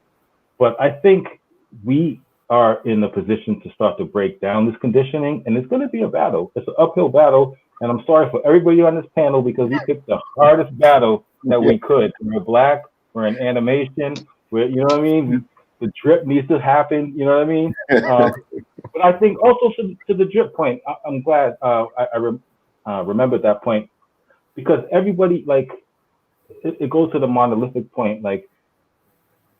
D: But I think we are in a position to start to break down this conditioning, and it's going to be a battle. It's an uphill battle, and I'm sorry for everybody on this panel, because we picked the hardest battle that we could. We're Black, we're in animation, you know what I mean? The drip needs to happen, you know what I mean? But I think also to the drip point, I'm glad I remembered that point, because everybody, like, it goes to the monolithic point, like,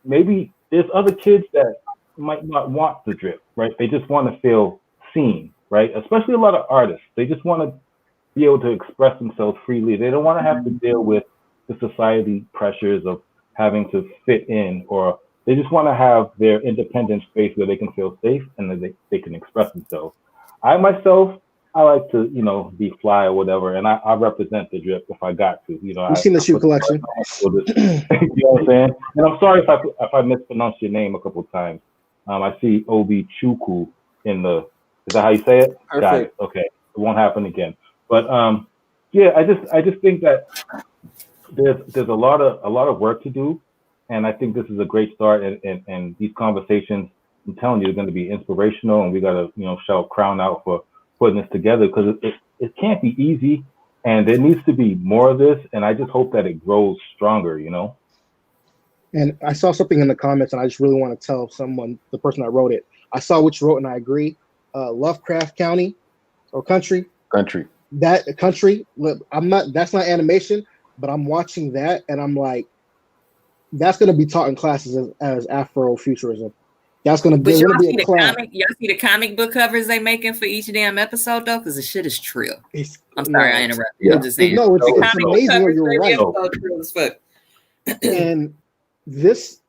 D: maybe there's other kids that might not want the drip, right? They just want to feel seen, right? Especially a lot of artists. They just want to be able to express themselves freely. They don't want to have to deal with the society pressures of having to fit in, or they just want to have their independent space where they can feel safe and that they can express themselves. I myself, I like to, be fly or whatever, and I represent the drip if I got to.
B: I've seen the shoe collection.
D: You know what I'm saying? And I'm sorry if I mispronounced your name a couple of times. I see Obi Chukwu in the. Is that how you say it?
H: Perfect.
D: Got it. Okay, it won't happen again. But yeah, I just think that there's a lot of work to do, and I think this is a great start. And these conversations, I'm telling you, are going to be inspirational, and we got to shout crown out for putting this together, because it can't be easy, and there needs to be more of this, and I just hope that it grows stronger.
B: And I saw something in the comments, and I just really want to tell someone, the person that wrote it. I saw what you wrote, and I agree. Lovecraft County or country. That country. That's not animation, but I'm watching that, and I'm like, that's going to be taught in classes as Afrofuturism. There's gonna be
I: Y'all
B: a collab.
I: y'all see the comic book covers they making for each damn episode though, because the shit is trill. I'm sorry, I interrupted.
A: Yeah.
I: I'm just saying.
B: No, it's amazing. You're right.
I: Trill as fuck.
B: And this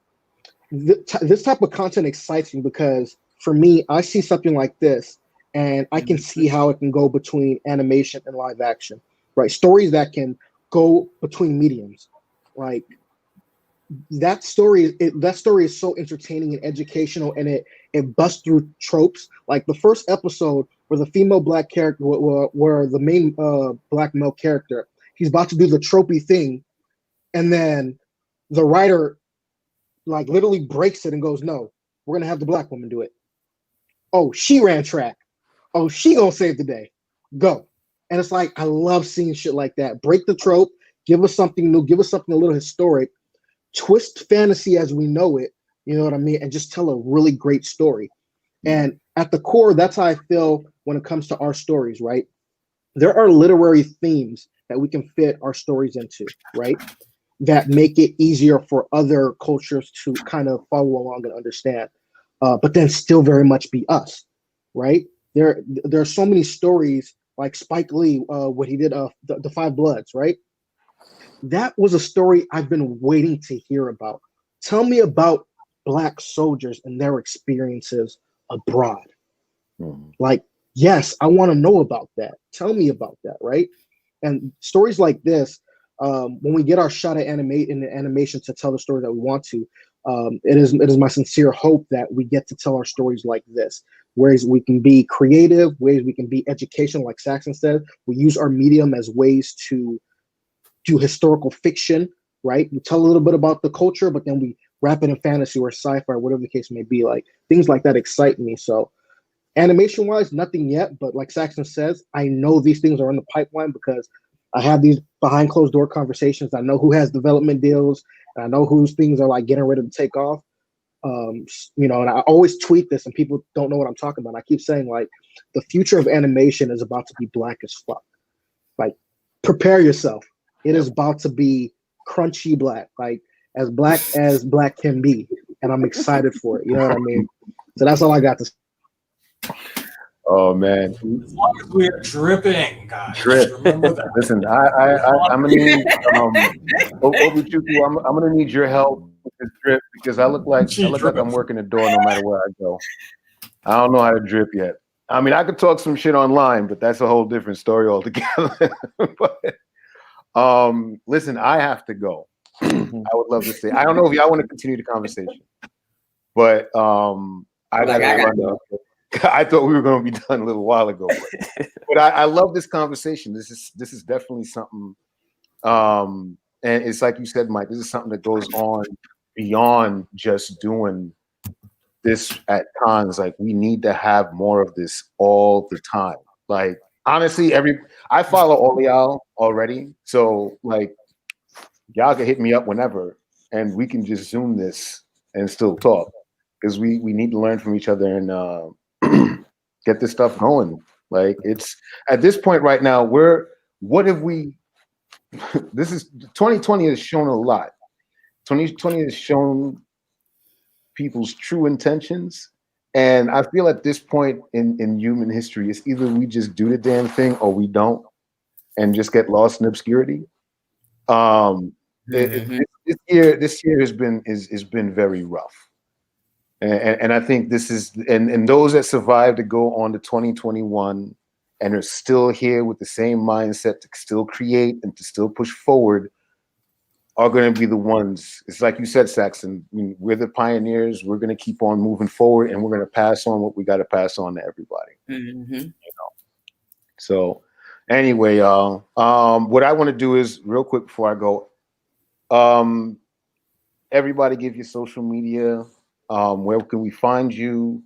B: type of content excites me because for me, I see something like this, and I can see how it can go between animation and live action, right? Stories that can go between mediums, like. That story is so entertaining and educational, and it busts through tropes. Like the first episode where the female black character, where the main black male character, he's about to do the tropey thing, and then the writer like literally breaks it and goes, "No, we're gonna have the black woman do it." Oh, she ran track. Oh, she gonna save the day. Go. And it's like I love seeing shit like that. Break the trope. Give us something new. Give us something a little historic. Twist fantasy as we know it, you know what I mean, and just tell a really great story. And at the core, that's how I feel when it comes to our stories, right? There are literary themes that we can fit our stories into, right? That make it easier for other cultures to kind of follow along and understand, but then still very much be us, right? There are so many stories like Spike Lee, what he did, the Five Bloods, right? That was a story I've been waiting to hear about. Tell me about Black soldiers and their experiences abroad. Like, yes, I want to know about that. Tell me about that, right? And stories like this, when we get our shot at animation to tell the story that we want to, it is my sincere hope that we get to tell our stories like this. Ways we can be creative, ways we can be educational, like Saxton said. We use our medium as ways to do historical fiction, right? We tell a little bit about the culture, but then we wrap it in fantasy or sci-fi or whatever the case may be. Like things like that excite me. So animation-wise, nothing yet, but like Saxton says, I know these things are in the pipeline because I have these behind closed door conversations. I know who has development deals, and I know whose things are like getting ready to take off. You know, and I always tweet this and people don't know what I'm talking about. I keep saying like the future of animation is about to be black as fuck. Like prepare yourself. It is about to be crunchy black, like as black can be. And I'm excited for it. You know what I mean? So that's all I got to say.
A: Oh man.
F: As long as we're dripping, guys.
A: Drip.
F: Remember that.
A: Listen, I'm gonna need Obuchukwu, I'm gonna need your help with this drip because I look like I'm working the door no matter where I go. I don't know how to drip yet. I mean, I could talk some shit online, but that's a whole different story altogether. But listen, I have to go. I would love to say. I don't know if y'all want to continue the conversation, but I thought we were going to be done a little while ago. But I love this conversation. This is definitely something. And it's like you said, Mike. This is something that goes on beyond just doing this at cons. Like we need to have more of this all the time. Like honestly, I follow all of y'all already, so like y'all can hit me up whenever, and we can just Zoom this and still talk because we need to learn from each other and get this stuff going. Like it's at this point right now, what have we? This is 2020 has shown a lot. 2020 has shown people's true intentions. And I feel at this point in human history, it's either we just do the damn thing or we don't and just get lost in obscurity. This year has been very rough. And I think this is, and those that survive to go on to 2021 and are still here with the same mindset to still create and to still push forward are going to be the ones. It's like you said, Saxon, we're the pioneers. We're going to keep on moving forward, and we're going to pass on what we got to pass on to everybody. You know? So anyway, y'all, what I want to do is real quick before I go, everybody give your social media. Where can we find you?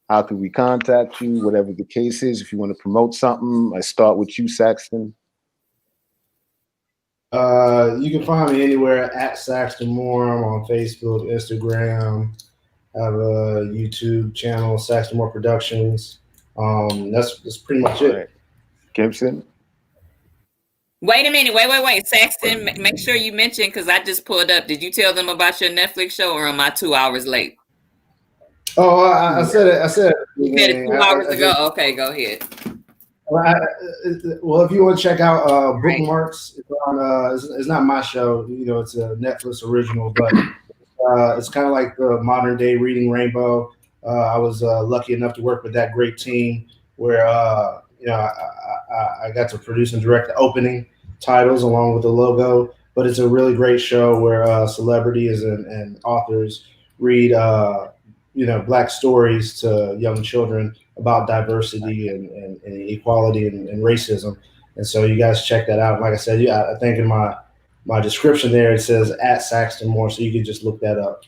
A: How can we contact you? Whatever the case is, if you want to promote something, I start with you, Saxton.
G: You can find me anywhere at Saxton Moore. I'm on Facebook, Instagram. I have a YouTube channel, Saxton Moore Productions. That's pretty much it.
A: Kimson?
I: Wait a minute. Wait. Saxton, make sure you mention, because I just pulled up. Did you tell them about your Netflix show, or am I 2 hours late?
G: Oh, I said it. I said it.
I: You said it 2 hours ago. Okay, go ahead.
G: Well, if you want to check out Bookmarks, it's on. It's not my show. You know, it's a Netflix original, but it's kind of like the modern day Reading Rainbow. I was lucky enough to work with that great team where you know I got to produce and direct the opening titles along with the logo. But it's a really great show where celebrities and authors read you know, Black stories to young children about diversity and equality and racism. And so you guys check that out. Like I said, I think in my description there it says at Saxton Moore, so you can just look that up.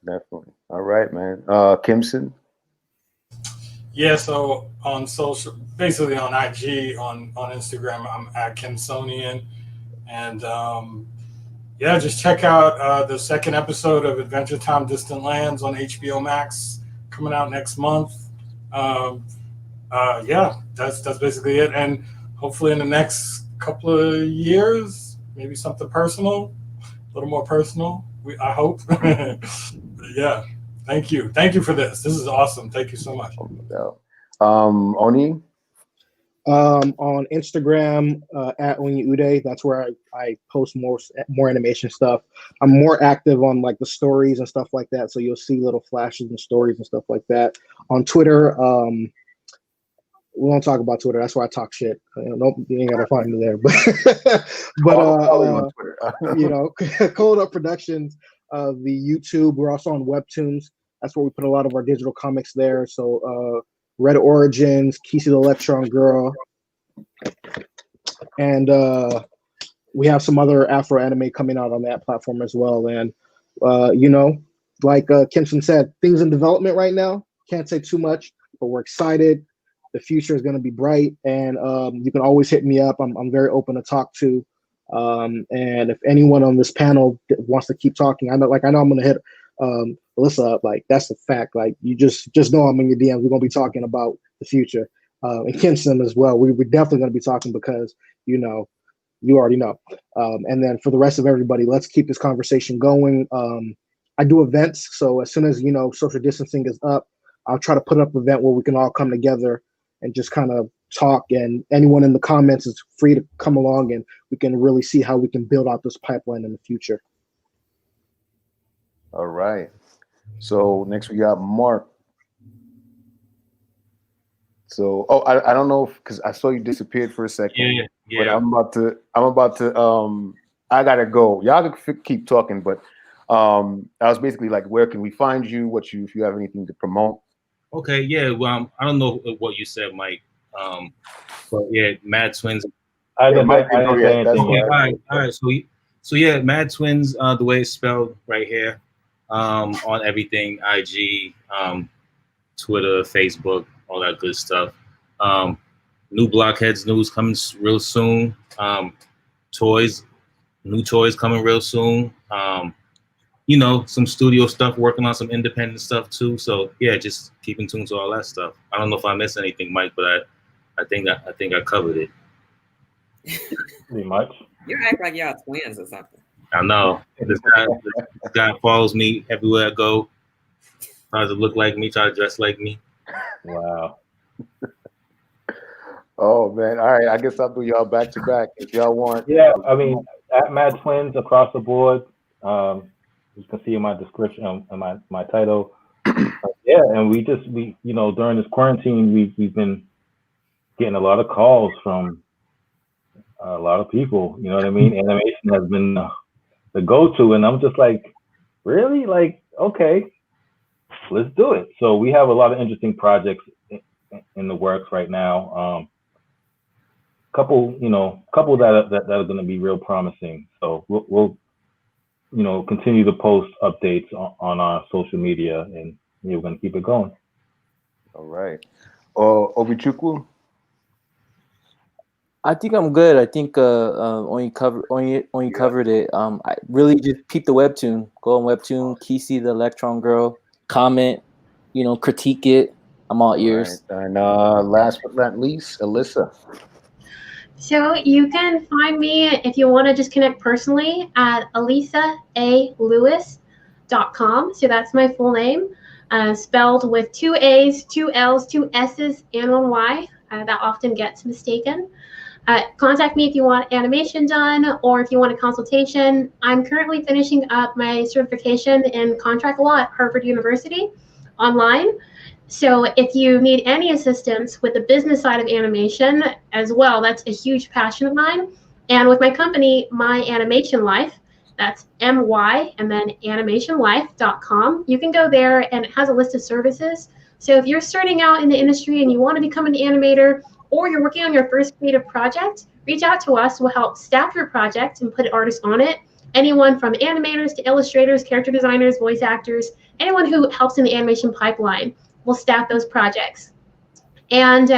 A: Definitely. All right, man. Kimson.
F: Yeah, so on social, basically on IG, on Instagram, I'm at Kimsonian. And yeah, just check out the second episode of Adventure Time Distant Lands on HBO Max coming out next month. Yeah, that's basically it. And hopefully in the next couple of years, maybe something personal, a little more personal, I hope. Yeah. Thank you. Thank you for this. This is awesome. Thank you so much.
A: Oni?
B: On Instagram, at Udeh, that's where I post more animation stuff. I'm more active on like the stories and stuff like that. So you'll see little flashes and stories and stuff like that. On Twitter, we won't talk about Twitter. That's why I talk shit. Nope, you ain't gotta find me there. But you know, Cold Up Productions, the YouTube. We're also on Webtoons. That's where we put a lot of our digital comics there. So Red Origins, Kisi the Electron Girl, and we have some other Afro anime coming out on that platform as well. And you know, like Kimson said, things in development right now. Can't say too much, but we're excited. The future is going to be bright, and you can always hit me up. I'm very open to talk to. And if anyone on this panel wants to keep talking, I know I'm going to hit Allyssa up. Like, that's a fact. Like, you just know I'm in your DMs. We're going to be talking about the future, and Kimson as well. We're definitely going to be talking because, you know, you already know. And then for the rest of everybody, let's keep this conversation going. I do events, so as soon as, you know, social distancing is up, I'll try to put up an event where we can all come together and just kind of talk, and anyone in the comments is free to come along, and we can really see how we can build out this pipeline in the future.
A: All right. So next we got Mark. So, I don't know because I saw you disappeared for a second.
C: Yeah.
A: But I'm about to. I gotta go. Y'all can keep talking, but I was basically like, where can we find you? If you have anything to promote?
C: Okay, yeah. Well, I don't know what you said, Mike. But yeah, Mad Twiinz.
D: I didn't say anything yet.
C: All right. So yeah, Mad Twiinz, the way it's spelled right here, on everything, IG, Twitter, Facebook, all that good stuff. New Blockheads news coming real soon. New toys coming real soon. You know, some studio stuff, working on some independent stuff too. So yeah, just keep in tune to all that stuff. I don't know if I missed anything, Mike, but I think I covered it.
D: Pretty much.
I: You act like y'all twins or something.
C: I know. This guy follows me everywhere I go. Tries to look like me, tries to dress like me.
D: Wow.
A: Oh man. All right. I guess I'll do y'all back to back if y'all want.
D: Yeah, I mean, at Mad Twiinz across the board. You can see in my description and my title. Yeah, and we you know, during this quarantine, we've been getting a lot of calls from a lot of people. You know what I mean? Animation has been the go-to, and I'm just like, really? Like, okay, let's do it. So we have a lot of interesting projects in the works right now. Couple that are going to be real promising. So we'll you know, continue to post updates on our social media, and we're going to keep it going.
A: All right. Obichukwu?
H: I think I'm good. I think only covered it. I really just peep the webtoon. Go on webtoon, Kisi the Electron Girl. Comment, you know, critique it. I'm all ears.
A: Right. And last but not least, Allyssa.
E: So you can find me if you want to just connect personally at Allyssa A Lewis. animationlife.com. So that's my full name, spelled with 2 A's, 2 L's, 2 S's, and 1 Y. That often gets mistaken. Contact me if you want animation done or if you want a consultation. I'm currently finishing up my certification in contract law at Harvard University online. So if you need any assistance with the business side of animation as well, that's a huge passion of mine. And with my company, My Animation Life, that's MY and then animationlife.com. You can go there and it has a list of services. So if you're starting out in the industry and you want to become an animator or you're working on your first creative project, reach out to us. We'll help staff your project and put artists on it. Anyone from animators to illustrators, character designers, voice actors, anyone who helps in the animation pipeline. We'll staff those projects. And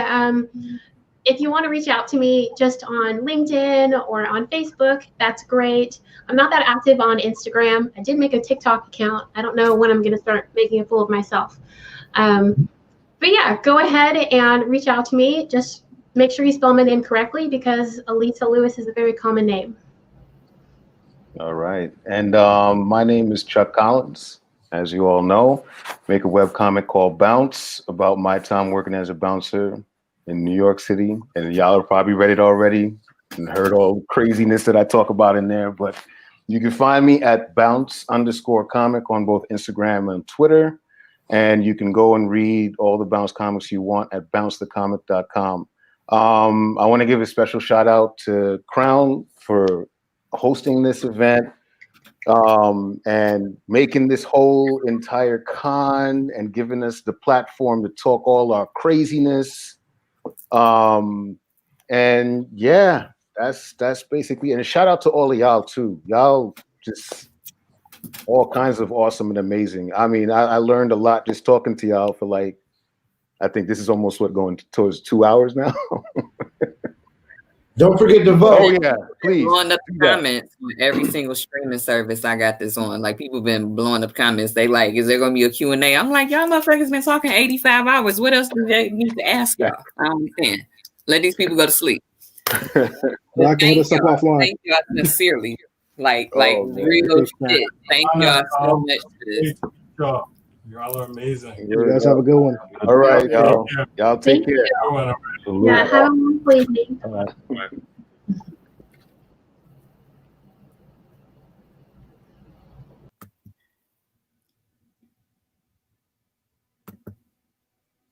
E: if you want to reach out to me just on LinkedIn or on Facebook, that's great. I'm not that active on Instagram. I did make a TikTok account. I don't know when I'm going to start making a fool of myself. But yeah, go ahead and reach out to me. Just make sure you spell my name correctly because Allyssa Lewis is a very common name.
A: All right. And my name is Chuck Collins. As you all know, make a webcomic called Bounce about my time working as a bouncer in New York City. And y'all have probably read it already and heard all the craziness that I talk about in there. But you can find me at bounce_comic on both Instagram and Twitter. And you can go and read all the Bounce comics you want at bouncethecomic.com. I want to give a special shout out to Crown for hosting this event. And making this whole entire con and giving us the platform to talk all our craziness. And yeah, that's basically, and a shout out to all of y'all too. Y'all just all kinds of awesome and amazing. I mean, I learned a lot just talking to y'all for like, I think this is almost going towards 2 hours now.
G: Don't forget to vote.
A: Oh yeah, please.
I: Blowing up the comments on every single streaming service I got this on. Like people been blowing up comments. They like, is there gonna be a Q&A? I'm like, y'all motherfuckers been talking 85 hours. What else do they need to ask y'all? I don't understand. Let these people go to sleep.
B: Well, I can hit us up offline.
I: Thank y'all sincerely. Like real shit. Thank y'all so much for this.
F: Y'all are amazing.
B: You guys have a good one.
A: All right, y'all. Y'all take care.
E: Yeah, have a wonderful evening.
D: All right.